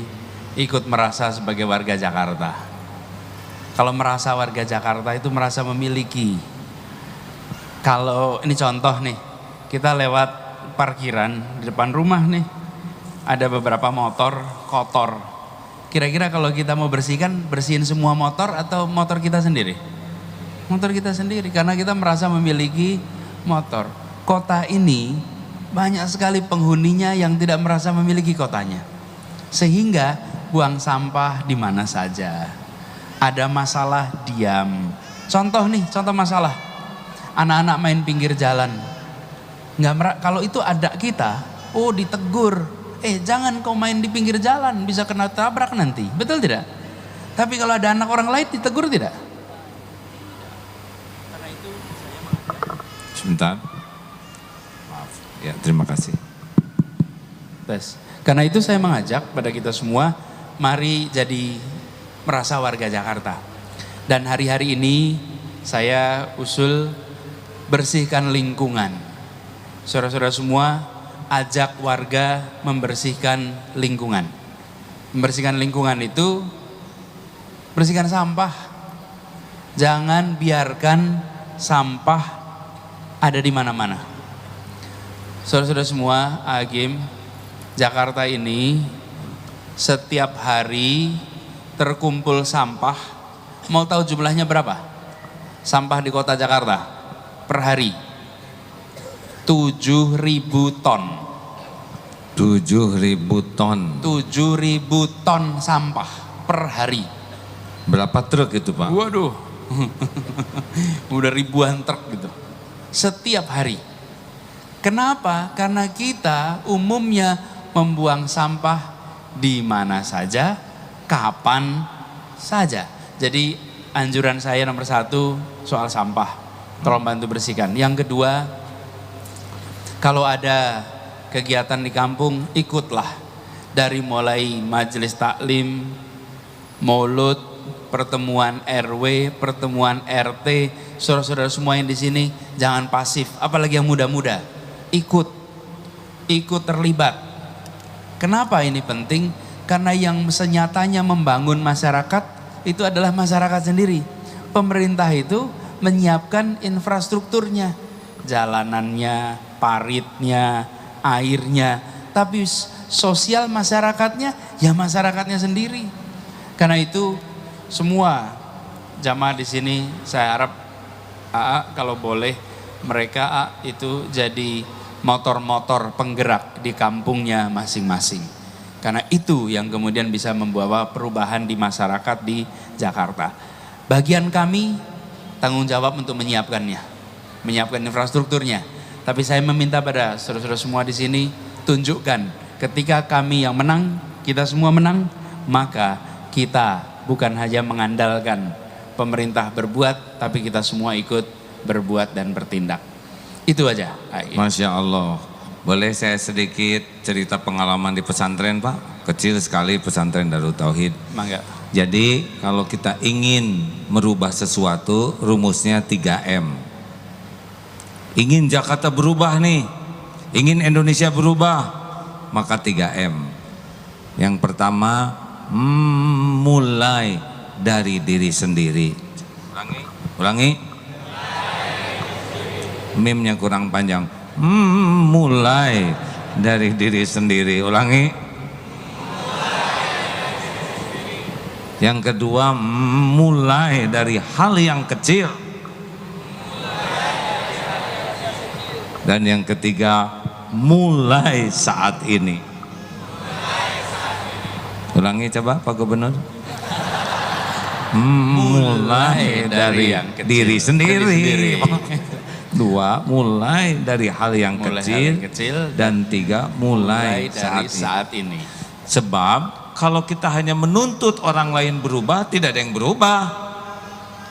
ikut merasa sebagai warga Jakarta. Kalau merasa warga Jakarta itu merasa memiliki. Kalau ini contoh nih, kita lewat parkiran di depan rumah nih, ada beberapa motor kotor. Kira-kira kalau kita mau bersihkan, bersihin semua motor atau motor kita sendiri? Motor kita sendiri, karena kita merasa memiliki motor. Kota ini banyak sekali penghuninya yang tidak merasa memiliki kotanya, sehingga buang sampah di mana saja. Ada masalah, diam. Contoh masalah, anak-anak main pinggir jalan. Kalau itu ada kita, ditegur. Jangan kau main di pinggir jalan, bisa kena tabrak nanti. Betul tidak? Tapi kalau ada anak orang lain ditegur tidak? Karena itu sebentar. Maaf. Ya, terima kasih. Karena itu saya mengajak pada kita semua, mari jadi merasa warga Jakarta. Dan hari-hari ini saya usul bersihkan lingkungan. Saudara-saudara semua, ajak warga membersihkan lingkungan. Membersihkan lingkungan itu bersihkan sampah. Jangan biarkan sampah ada di mana-mana. Saudara-saudara semua, Agim, Jakarta ini setiap hari terkumpul sampah. Mau tahu jumlahnya berapa? Sampah di kota Jakarta per hari 7.000 ton. 7.000 ton. 7.000 ton sampah per hari. Berapa truk itu Pak? Waduh, udah ribuan truk gitu. Setiap hari. Kenapa? Karena kita umumnya membuang sampah di mana saja, kapan saja. Jadi anjuran saya nomor 1 soal sampah. Tolong bantu bersihkan. Yang kedua, kalau ada kegiatan di kampung, ikutlah. Dari mulai majelis taklim, maulud, pertemuan RW, pertemuan RT, saudara-saudara semua yang di sini jangan pasif, apalagi yang muda-muda. Ikut terlibat. Kenapa ini penting? Karena yang senyatanya membangun masyarakat itu adalah masyarakat sendiri. Pemerintah itu menyiapkan infrastrukturnya, jalanannya, paritnya, airnya, tapi sosial masyarakatnya ya masyarakatnya sendiri. Karena itu semua jamaah di sini saya harap kalau boleh mereka itu jadi motor-motor penggerak di kampungnya masing-masing. Karena itu yang kemudian bisa membawa perubahan di masyarakat di Jakarta. Bagian kami tanggung jawab untuk menyiapkannya, menyiapkan infrastrukturnya. Tapi saya meminta pada saudara-saudara semua di sini, tunjukkan ketika kami yang menang, kita semua menang, maka kita bukan hanya mengandalkan pemerintah berbuat, tapi kita semua ikut berbuat dan bertindak. Itu aja. Masya Allah. Boleh saya sedikit cerita pengalaman di pesantren Pak? Kecil sekali pesantren Darut Tauhid. Mangga. Jadi kalau kita ingin merubah sesuatu, rumusnya 3M. Ingin Jakarta berubah nih, ingin Indonesia berubah, maka 3M. Yang pertama, mulai dari diri sendiri. Ulangi. Mimnya kurang panjang. Mulai dari diri sendiri. Ulangi. Yang kedua, mulai dari hal yang kecil. Dan yang ketiga, mulai saat ini. Ulangi coba Pak Gubernur. Mulai dari diri sendiri. 2, mulai dari hal yang kecil. Dan 3, mulai dari saat ini. Sebab kalau kita hanya menuntut orang lain berubah, tidak ada yang berubah.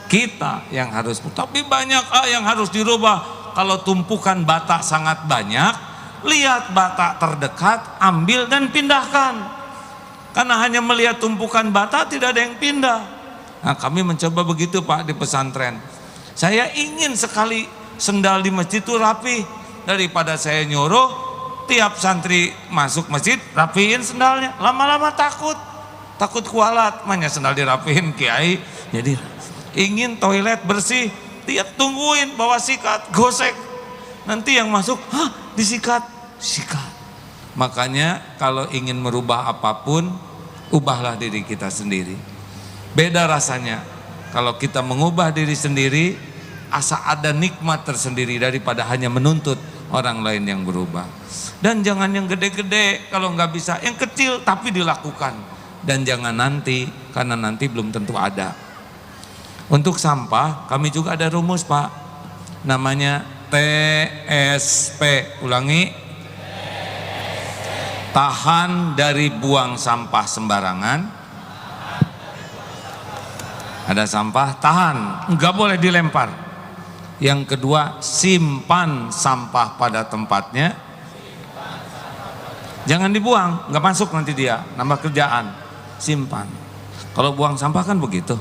Kita yang harus, tapi banyak yang harus dirubah. Kalau tumpukan bata sangat banyak, lihat bata terdekat, ambil dan pindahkan. Karena hanya melihat tumpukan bata tidak ada yang pindah. Nah, kami mencoba begitu Pak di pesantren. Saya ingin sekali sendal di masjid itu rapi. Daripada saya nyuruh tiap santri masuk masjid rapiin sendalnya. Lama-lama takut kualat. Makanya sendal dirapiin kiai. Jadi ingin toilet bersih, tiap tungguin bawa sikat, gosek. Nanti yang masuk, disikat. Makanya kalau ingin merubah apapun, ubahlah diri kita sendiri. Beda rasanya kalau kita mengubah diri sendiri, asa ada nikmat tersendiri daripada hanya menuntut orang lain yang berubah. Dan jangan yang gede-gede, kalau nggak bisa yang kecil tapi dilakukan. Dan jangan nanti, karena nanti belum tentu ada. Untuk sampah kami juga ada rumus Pak, namanya TSP. Ulangi. Tahan dari buang sampah sembarangan. Ada sampah, tahan, nggak boleh dilempar. Yang kedua, simpan sampah pada tempatnya. Jangan dibuang, nggak masuk nanti dia, nambah kerjaan. Simpan. Kalau buang sampah kan begitu.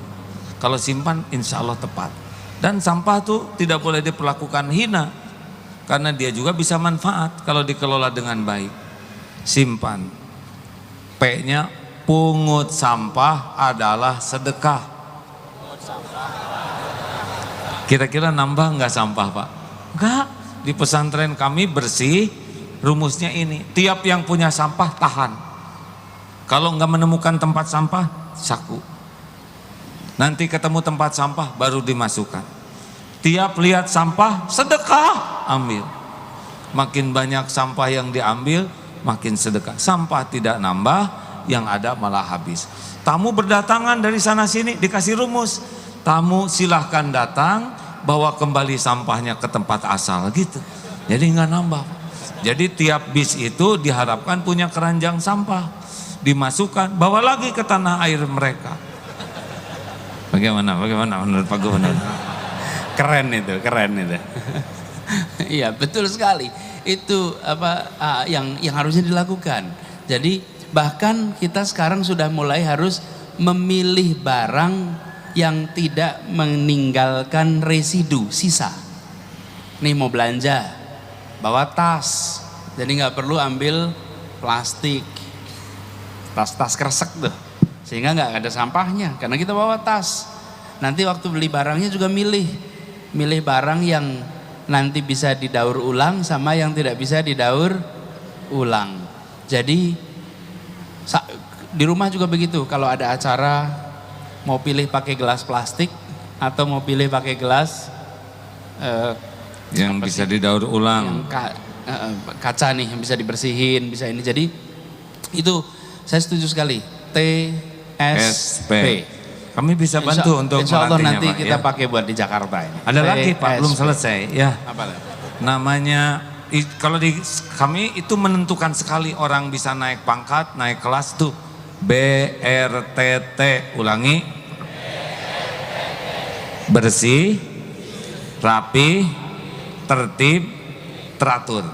Kalau simpan insya Allah tepat. Dan sampah tuh tidak boleh diperlakukan hina. Karena dia juga bisa manfaat kalau dikelola dengan baik. Simpan. P-nya pungut sampah adalah sedekah. Kira-kira nambah nggak sampah Pak? Enggak. Di pesantren kami bersih, rumusnya ini, tiap yang punya sampah tahan. Kalau nggak menemukan tempat sampah, saku. Nanti ketemu tempat sampah baru dimasukkan. Tiap lihat sampah, sedekah, ambil. Makin banyak sampah yang diambil, makin sedekah. Sampah tidak nambah, yang ada malah habis. Tamu berdatangan dari sana sini, dikasih rumus. Tamu silahkan datang, bawa kembali sampahnya ke tempat asal gitu. Jadi nggak nambah. Jadi tiap bis itu diharapkan punya keranjang sampah, dimasukkan, bawa lagi ke tanah air mereka. Bagaimana menurut Pak Gubernur? Keren itu. Iya, betul sekali. Itu yang harusnya dilakukan. Jadi bahkan kita sekarang sudah mulai harus memilih barang yang tidak meninggalkan residu, sisa. Nih mau belanja, bawa tas. Jadi nggak perlu ambil plastik. Tas kresek tuh. Sehingga nggak ada sampahnya karena kita bawa tas. Nanti waktu beli barangnya juga milih barang yang nanti bisa didaur ulang sama yang tidak bisa didaur ulang. Jadi di rumah juga begitu, kalau ada acara mau pilih pakai gelas plastik atau mau pilih pakai gelas yang bisa didaur ulang, yang kaca nih yang bisa dibersihin, bisa ini. Jadi itu saya setuju sekali. TSP. Kami bisa bantu untuk Insya Allah melatihnya, nanti Pak, kita ya. pakai buat di Jakarta ini. Ada lagi Pak, belum selesai ya. Apa lagi? Namanya, kalau di kami itu menentukan sekali orang bisa naik pangkat, naik kelas tuh. BRTT, ulangi. Bersih, rapi, tertib, teratur.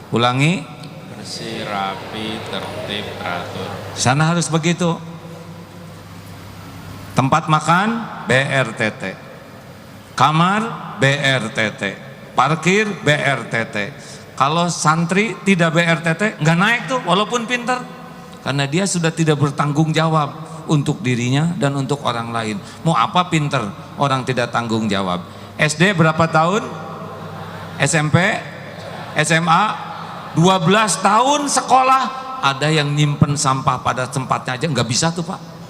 Ulangi. Bersih, rapi, tertib, teratur. Sana harus begitu. Tempat makan BRTT, kamar BRTT, parkir BRTT. Kalau santri tidak BRTT nggak naik tuh walaupun pintar, karena dia sudah tidak bertanggung jawab untuk dirinya dan untuk orang lain. Mau apa pintar orang tidak tanggung jawab. SD berapa tahun? SMP, SMA 12 tahun sekolah, ada yang nyimpen sampah pada tempatnya aja nggak bisa tuh Pak.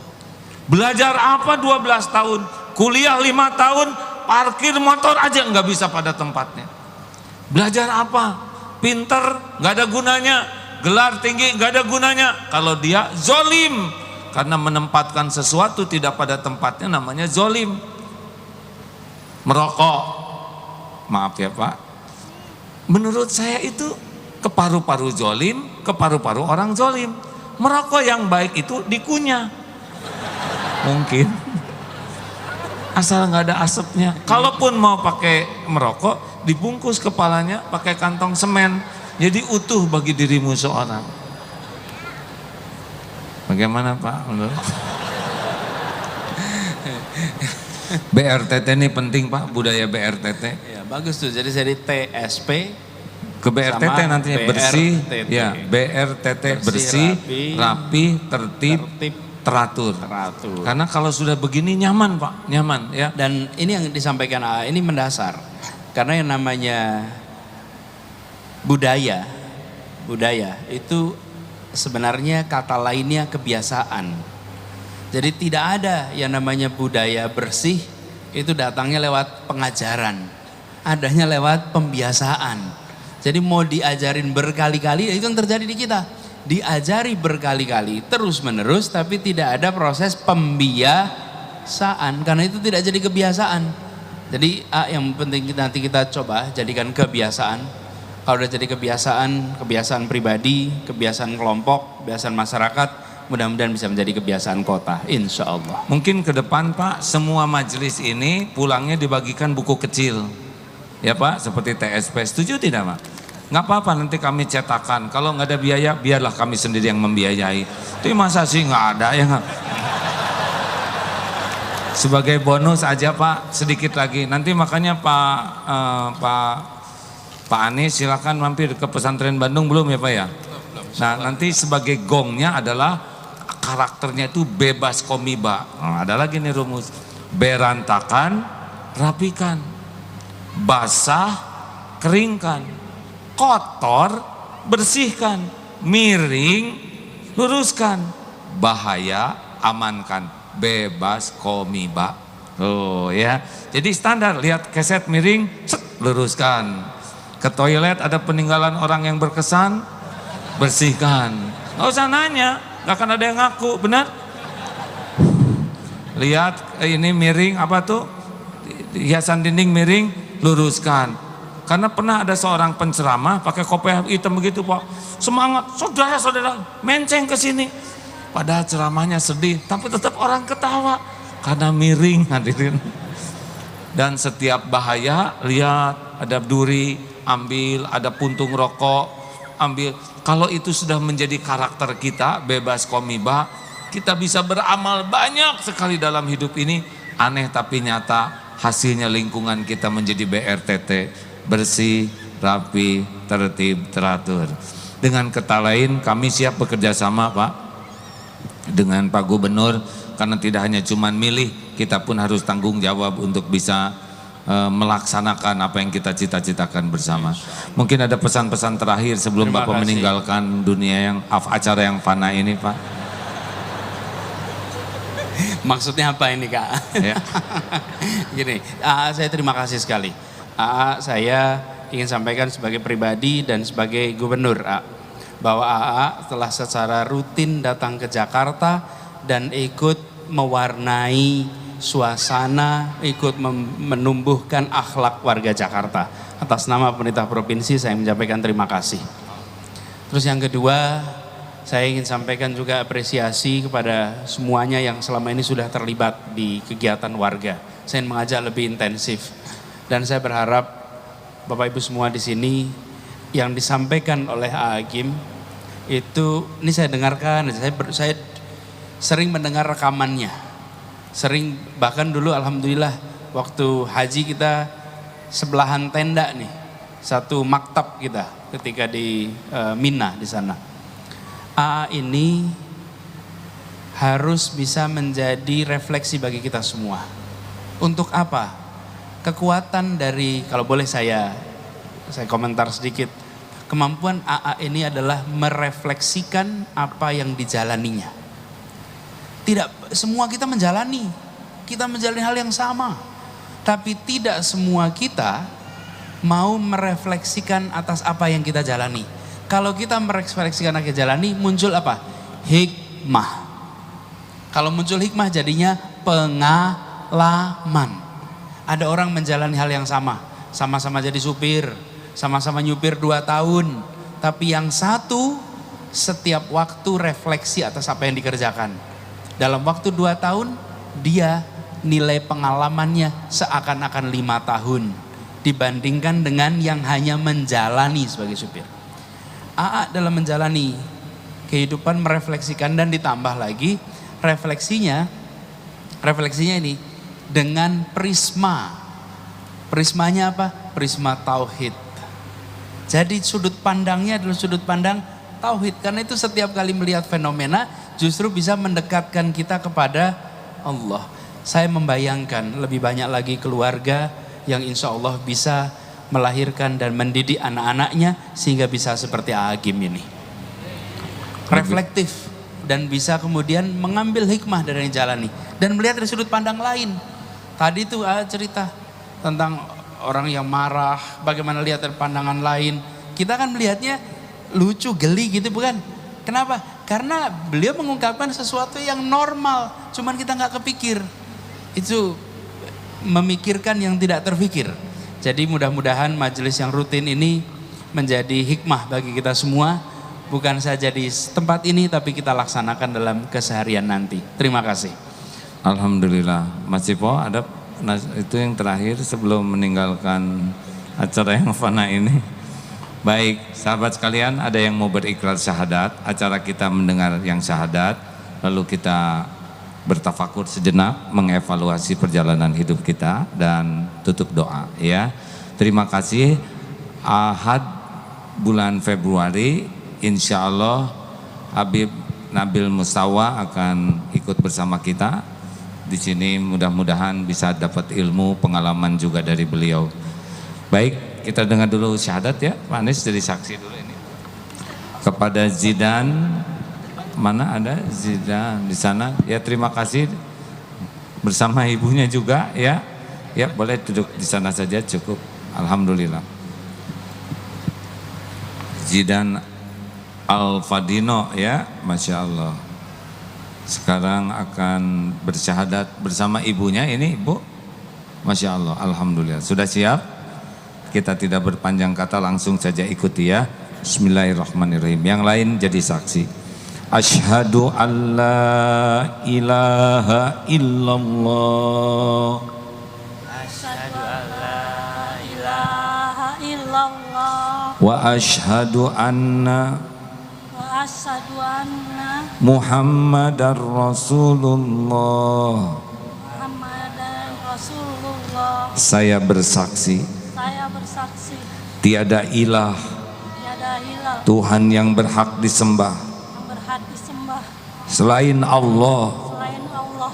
Belajar apa 12 tahun, kuliah 5 tahun, parkir motor aja nggak bisa pada tempatnya. Belajar apa? Pinter nggak ada gunanya, gelar tinggi nggak ada gunanya kalau dia zolim, karena menempatkan sesuatu tidak pada tempatnya namanya zolim. Merokok, maaf ya Pak, menurut saya itu ke paru-paru zolim, ke paru-paru orang zolim. Merokok yang baik itu dikunyah. Mungkin asal nggak ada asapnya. Kalaupun mau pakai merokok, dibungkus kepalanya pakai kantong semen, jadi utuh bagi dirimu seorang. Bagaimana Pak menurut? BRTT ini penting Pak, budaya BRTT. Ya bagus tuh, jadi TSP ke BRTT nantinya bersih, ya BRTT bersih, rapi, tertib, teratur. Karena kalau sudah begini nyaman Pak, nyaman ya. Dan ini yang disampaikan ini mendasar, karena yang namanya budaya itu sebenarnya kata lainnya kebiasaan. Jadi tidak ada yang namanya budaya bersih itu datangnya lewat pengajaran, adanya lewat pembiasaan. Jadi mau diajarin berkali-kali, itu yang terjadi di kita. Diajari berkali-kali, terus menerus, tapi tidak ada proses pembiasaan. Karena itu tidak jadi kebiasaan. Jadi yang penting nanti kita coba jadikan kebiasaan. Kalau udah jadi kebiasaan pribadi, kebiasaan kelompok, kebiasaan masyarakat, mudah-mudahan bisa menjadi kebiasaan kota, insya Allah. Mungkin ke depan Pak, semua majelis ini pulangnya dibagikan buku kecil. Ya Pak, seperti TSP, setuju tidak Pak? Nggak apa-apa, nanti kami cetakan. Kalau nggak ada biaya, biarlah kami sendiri yang membiayai. Tapi masa sih nggak ada ya nggak? Sebagai bonus aja Pak, sedikit lagi. Nanti makanya Pak Anies silakan mampir ke pesantren Bandung, belum ya Pak ya? Nah nanti sebagai gongnya adalah karakternya itu bebas komiba. Nah, ada lagi nih rumus. Berantakan, rapikan. Basah, keringkan. Kotor, bersihkan. Miring, luruskan. Bahaya, amankan. Bebas komiba. Oh ya. Jadi standar, lihat keset miring, set, luruskan. Ke toilet ada peninggalan orang yang berkesan, bersihkan. Nggak usah nanya, nggak akan ada yang ngaku, benar? Lihat ini miring apa tuh, hiasan dinding miring, luruskan. Karena pernah ada seorang penceramah pakai kopiah hitam begitu Pak, semangat, saudara-saudara, menceng ke sini. Padahal ceramahnya sedih, tapi tetap orang ketawa karena miring, hadirin. Dan setiap bahaya, lihat ada duri, ambil, ada puntung rokok, ambil. Kalau itu sudah menjadi karakter kita, bebas komiba, kita bisa beramal banyak sekali dalam hidup ini. Aneh tapi nyata, hasilnya lingkungan kita menjadi BRTT, bersih, rapi, tertib, teratur. Dengan kata lain, kami siap bekerja sama Pak, dengan Pak Gubernur, karena tidak hanya cuman milih, kita pun harus tanggung jawab untuk bisa melaksanakan apa yang kita cita-citakan bersama. Mungkin ada pesan-pesan terakhir sebelum Bapak meninggalkan dunia yang acara yang fana ini Pak. Maksudnya apa ini Kak? Ya. Gini, saya terima kasih sekali. Saya ingin sampaikan sebagai pribadi dan sebagai gubernur bahwa telah secara rutin datang ke Jakarta dan ikut mewarnai suasana, ikut menumbuhkan akhlak warga Jakarta. Atas nama pemerintah provinsi saya menyampaikan terima kasih. Terus yang kedua, saya ingin sampaikan juga apresiasi kepada semuanya yang selama ini sudah terlibat di kegiatan warga. Saya ingin mengajak lebih intensif. Dan saya berharap Bapak Ibu semua di sini yang disampaikan oleh Agim itu, ini saya dengarkan, saya sering mendengar rekamannya. Sering, bahkan dulu alhamdulillah waktu haji kita sebelahan tenda nih, satu maktab kita ketika di Mina di sana. Ini harus bisa menjadi refleksi bagi kita semua. Untuk apa? Kekuatan dari, kalau boleh saya komentar sedikit, kemampuan ini adalah merefleksikan apa yang dijalaninya. Tidak semua kita menjalani hal yang sama, tapi tidak semua kita mau merefleksikan atas apa yang kita jalani. Kalau kita merefleksikan apa yang kita jalani, muncul apa? Hikmah. Kalau muncul hikmah jadinya pengalaman. Ada orang menjalani hal yang sama, sama-sama jadi supir, sama-sama nyupir 2 tahun, tapi yang satu setiap waktu refleksi atas apa yang dikerjakan. Dalam waktu 2 tahun, dia nilai pengalamannya seakan-akan 5 tahun. Dibandingkan dengan yang hanya menjalani sebagai supir. Dalam menjalani kehidupan merefleksikan dan ditambah lagi refleksinya ini dengan prisma. Prismanya apa? Prisma tauhid. Jadi sudut pandangnya adalah sudut pandang tauhid. Karena itu setiap kali melihat fenomena justru bisa mendekatkan kita kepada Allah. Saya membayangkan lebih banyak lagi keluarga yang insya Allah bisa melahirkan dan mendidik anak-anaknya sehingga bisa seperti Agim ini. Reflektif dan bisa kemudian mengambil hikmah dari yang jalani dan melihat dari sudut pandang lain. Tadi itu cerita tentang orang yang marah, bagaimana lihat dari pandangan lain. Kita kan melihatnya lucu, geli gitu bukan? Kenapa? Karena beliau mengungkapkan sesuatu yang normal, cuman kita nggak kepikir. Itu memikirkan yang tidak terpikir. Jadi mudah-mudahan majelis yang rutin ini menjadi hikmah bagi kita semua, bukan saja di tempat ini, tapi kita laksanakan dalam keseharian nanti. Terima kasih. Alhamdulillah. Mas Cipo, ada itu yang terakhir sebelum meninggalkan acara yang fana ini. Baik, sahabat sekalian, ada yang mau berikrar syahadat. Acara kita mendengar yang syahadat, lalu kita bertafakur sejenak, mengevaluasi perjalanan hidup kita dan tutup doa ya. Terima kasih. Ahad bulan Februari, insya Allah Habib Nabil Mustawa akan ikut bersama kita di sini, mudah-mudahan bisa dapat ilmu, pengalaman juga dari beliau. Baik, kita dengar dulu syahadat ya, Pak Anies jadi saksi dulu ini. Kepada Zidan, mana ada Zidan di sana? Ya terima kasih bersama ibunya juga ya. Ya boleh duduk di sana saja cukup. Alhamdulillah. Zidan Al-Fadino ya, Masya Allah. Sekarang akan bersyahadat bersama ibunya ini Ibu. Masya Allah, Alhamdulillah. Sudah siap? Kita tidak berpanjang kata, langsung saja ikuti ya. Bismillahirrahmanirrahim. Yang lain jadi saksi. Asyhadu an la ilaha illallah. Asyhadu an la ilaha illallah. Wa asyhadu anna Wa asyhadu anna Muhammadar Rasulullah. Muhammadan Rasulullah. Saya bersaksi Saya bersaksi tiada ilah tiada ilah Tuhan yang berhak disembah yang berhak disembah selain Allah, selain Allah,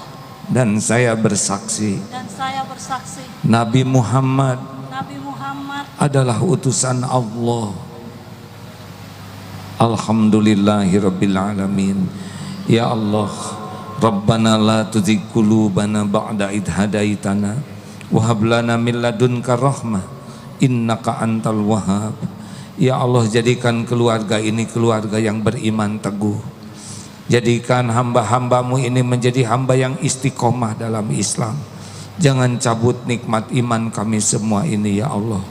dan saya bersaksi dan saya bersaksi Nabi Muhammad Nabi Muhammad adalah utusan Allah. Alhamdulillahirabbil alamin. Ya Allah, Rabbana la tuzigh qulubana ba'da idh hadaitana wa hab lana min ladunka rahmah innaka antal wahhab. Ya Allah, jadikan keluarga ini keluarga yang beriman teguh. Jadikan hamba-hambamu ini menjadi hamba yang istiqomah dalam Islam. Jangan cabut nikmat iman kami semua ini ya Allah.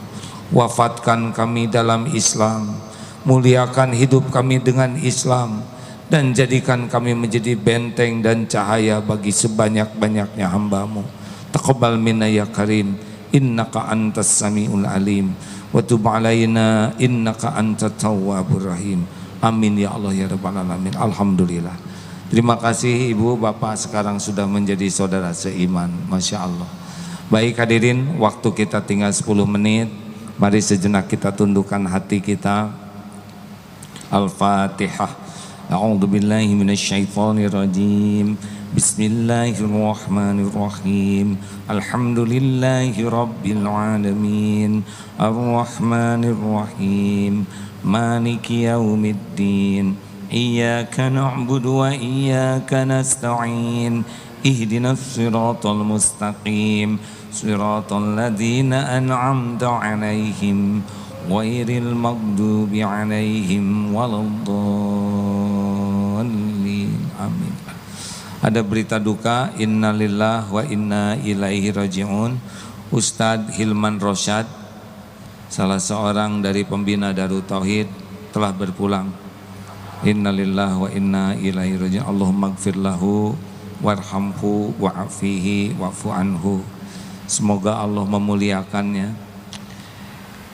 Wafatkan kami dalam Islam, muliakan hidup kami dengan Islam, dan jadikan kami menjadi benteng dan cahaya bagi sebanyak-banyaknya hamba-Mu. Taqabbal minna ya karim, innaka antas samiul alim, wa tub alaina innaka antat tawwabur rahim. Amin ya Allah ya rabbal alamin. Alhamdulillah. Terima kasih Ibu Bapak, sekarang sudah menjadi saudara seiman. Masya Allah. Baik hadirin, waktu kita tinggal 10 menit. Mari sejenak kita tundukkan hati kita. Al-Fatihah. A'udzu billahi minasyaitonir rajim. Bismillahirrahmanirrahim. Alhamdulillahi rabbil alamin. Ar-Rahmanir Rahim. Maliki yaumiddin. Iyyaka na'budu wa iyyaka nasta'in. Ihdinas siratal mustaqim. Siratal ladzina an'amta 'alaihim ghairil maghdubi 'alaihim waladdallin. Amin. Ada berita duka, innalillahi wa inna ilaihi raji'un. Ustadz Hilman Rosyad, salah seorang dari pembina Darut Tauhid, telah berpulang. Innalillahi wa inna ilaihi raji'un. Allahumma ighfir lahu warhamhu wa'afihi wa'fu anhu. Semoga Allah memuliakannya,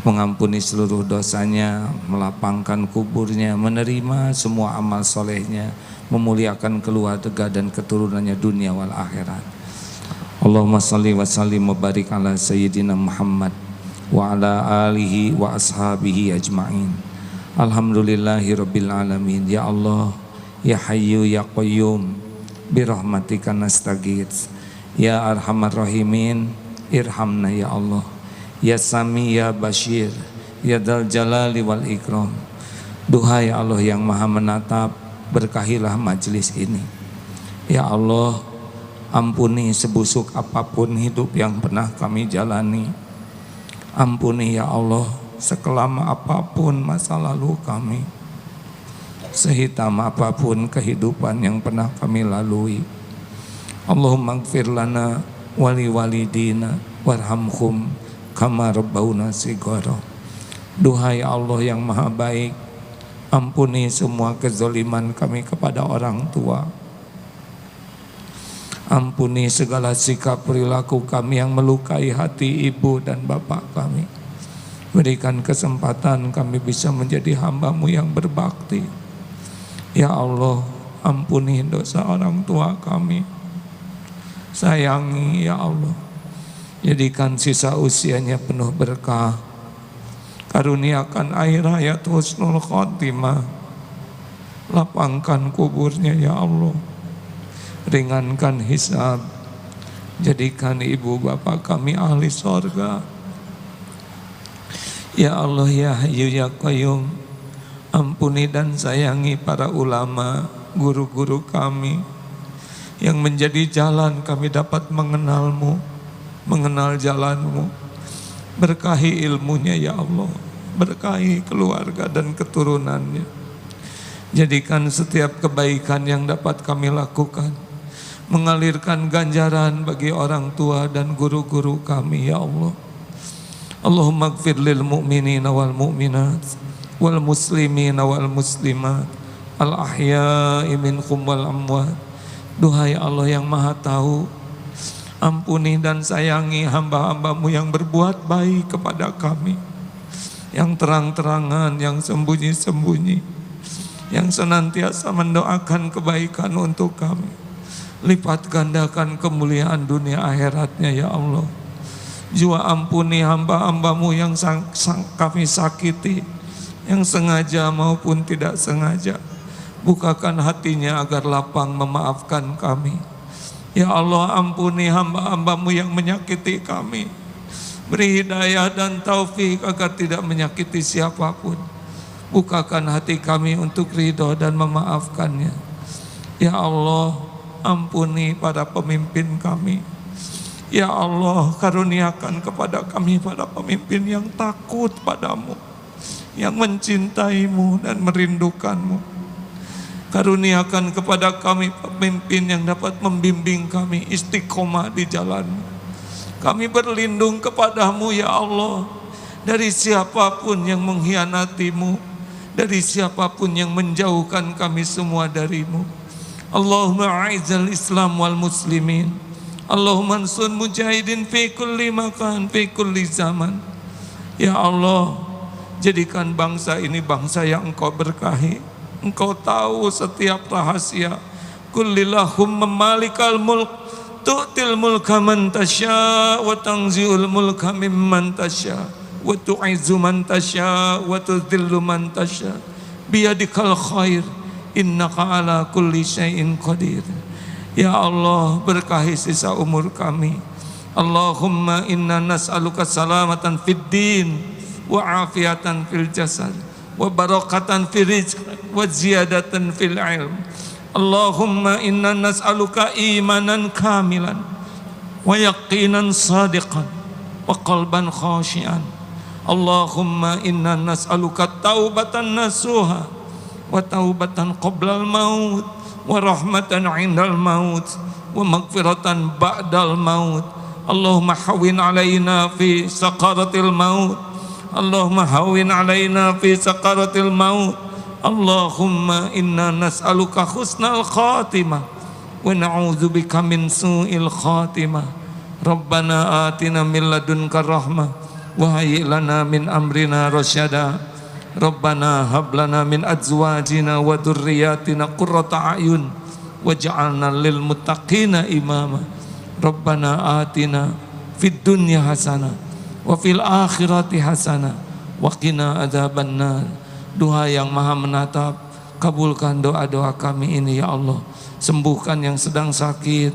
mengampuni seluruh dosanya, melapangkan kuburnya, menerima semua amal solehnya, memuliakan keluarga dan keturunannya dunia wal akhirat. Allahumma salli wa sallim wa barik ala sayyidina Muhammad wa ala alihi wa ashabihi ajma'in. Alhamdulillahi rabbil alamin. Ya Allah, ya hayyu ya qayyum, birahmatika nastaghits. Ya arhamar rahimin, irhamna ya Allah. Ya Sami ya Bashir, ya Dzal Jalali wal Ikram. Duhai Allah yang maha menatap, berkahilah majlis ini. Ya Allah, ampuni sebusuk apapun hidup yang pernah kami jalani. Ampuni ya Allah sekelam apapun masa lalu kami, sehitam apapun kehidupan yang pernah kami lalui. Allahumma ighfir lana wali walidina warhamhum kama rabbauna shighara. Duhai Allah yang maha baik, ampuni semua kezaliman kami kepada orang tua. Ampuni segala sikap perilaku kami yang melukai hati ibu dan bapak kami. Berikan kesempatan kami bisa menjadi hamba-Mu yang berbakti. Ya Allah, ampuni dosa orang tua kami. Sayangi ya Allah, jadikan sisa usianya penuh berkah. Karuniakan akhir hayat husnul khotimah. lapangkan kuburnya ya Allah, ringankan hisab, jadikan ibu bapak kami ahli sorga. Ya Allah ya Hayyu ya Qayyum, ampuni dan sayangi para ulama, guru-guru kami yang menjadi jalan kami dapat mengenal-Mu, mengenal jalan-Mu. Berkahi ilmunya ya Allah, berkahi keluarga dan keturunannya. Jadikan setiap kebaikan yang dapat kami lakukan mengalirkan ganjaran bagi orang tua dan guru-guru kami ya Allah. Allahumma gfir lil mu'minina wal mu'minat wal muslimina wal muslimat al ahya'i minhum wal amwat. Duhai Allah yang Maha Tahu, ampuni dan sayangi hamba-hamba-Mu yang berbuat baik kepada kami, yang terang-terangan, yang sembunyi-sembunyi, yang senantiasa mendoakan kebaikan untuk kami. Lipat gandakan kemuliaan dunia akhiratnya ya Allah. Jua ampuni hamba-hamba-Mu yang kami sakiti, yang sengaja maupun tidak sengaja. Bukakan hatinya agar lapang memaafkan kami. Ya Allah, ampuni hamba-hamba-Mu yang menyakiti kami. Beri hidayah dan taufik agar tidak menyakiti siapapun. Bukakan hati kami untuk ridho dan memaafkannya. Ya Allah, ampuni para pemimpin kami. Ya Allah, karuniakan kepada kami para pemimpin yang takut padamu, yang mencintai-Mu dan merindukan-Mu. Karuniakan kepada kami pemimpin yang dapat membimbing kami istiqomah di jalan-Mu. Kami berlindung kepadamu ya Allah, dari siapapun yang mengkhianati-Mu, dari siapapun yang menjauhkan kami semua dari-Mu. Allahumma a'izzal Islam wal muslimin, Allahumma ansur mujahidin fi kulli makan, fi kulli zaman. Ya Allah, jadikan bangsa ini bangsa yang Engkau berkahi. Engkau tahu setiap rahasia. Kullillahumma malikal mulk, tu'til mulka man tasya, wa tanzi'ul mulka mimman tasya, wa tu'izzu man tasya, wa tudhillu man tasya. Biyadikal khair, innaka ala kulli syai'in qadir. Ya Allah, berkahi sisa umur kami. Allahumma inna nas'aluka salamatan fid din, wa afiatan fil jasad, wa barakatan fil rizq, wa ziyadatan fil ilm. Allahumma inna nas'aluka imanan kamilan, wa yaqinan sadiqan, wa qalban khashian. Allahumma inna nas'aluka taubatan nasuha, wa taubatan qoblal maut, wa rahmatan indal maut, wa maghfiratan ba'dal maut. Allahumma hawin alaina fi sakaratil maut, Allahumma hawin alaina fi sakaratil maut. Allahumma inna nas'aluka husnal khatimah, wa na'udzubika min su'il khatimah. Rabbana atina min ladunka rahmah, wa hayyi' lana min amrina rasyada. Rabbana hab lana min azwajina wa dhurriyyatina qurrata a'yun waj'alna lil muttaqina imama. Rabbana atina fid dunya hasanah wa fil akhirati hasanah wa qina adzabannar. Doa yang Maha Menatap, kabulkan doa-doa kami ini ya Allah. Sembuhkan yang sedang sakit,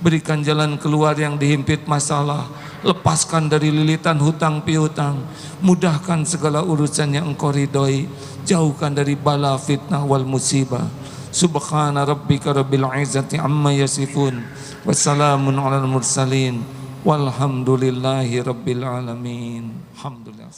berikan jalan keluar yang dihimpit masalah, lepaskan dari lilitan hutang piutang, mudahkan segala urusan yang Engkau ridhoi, jauhkan dari bala fitnah wal musibah. Subhana rabbika rabbil izzati amma yasifun, wassalamun alal mursalin, walhamdulillahi rabbil alamin. Alhamdulillah.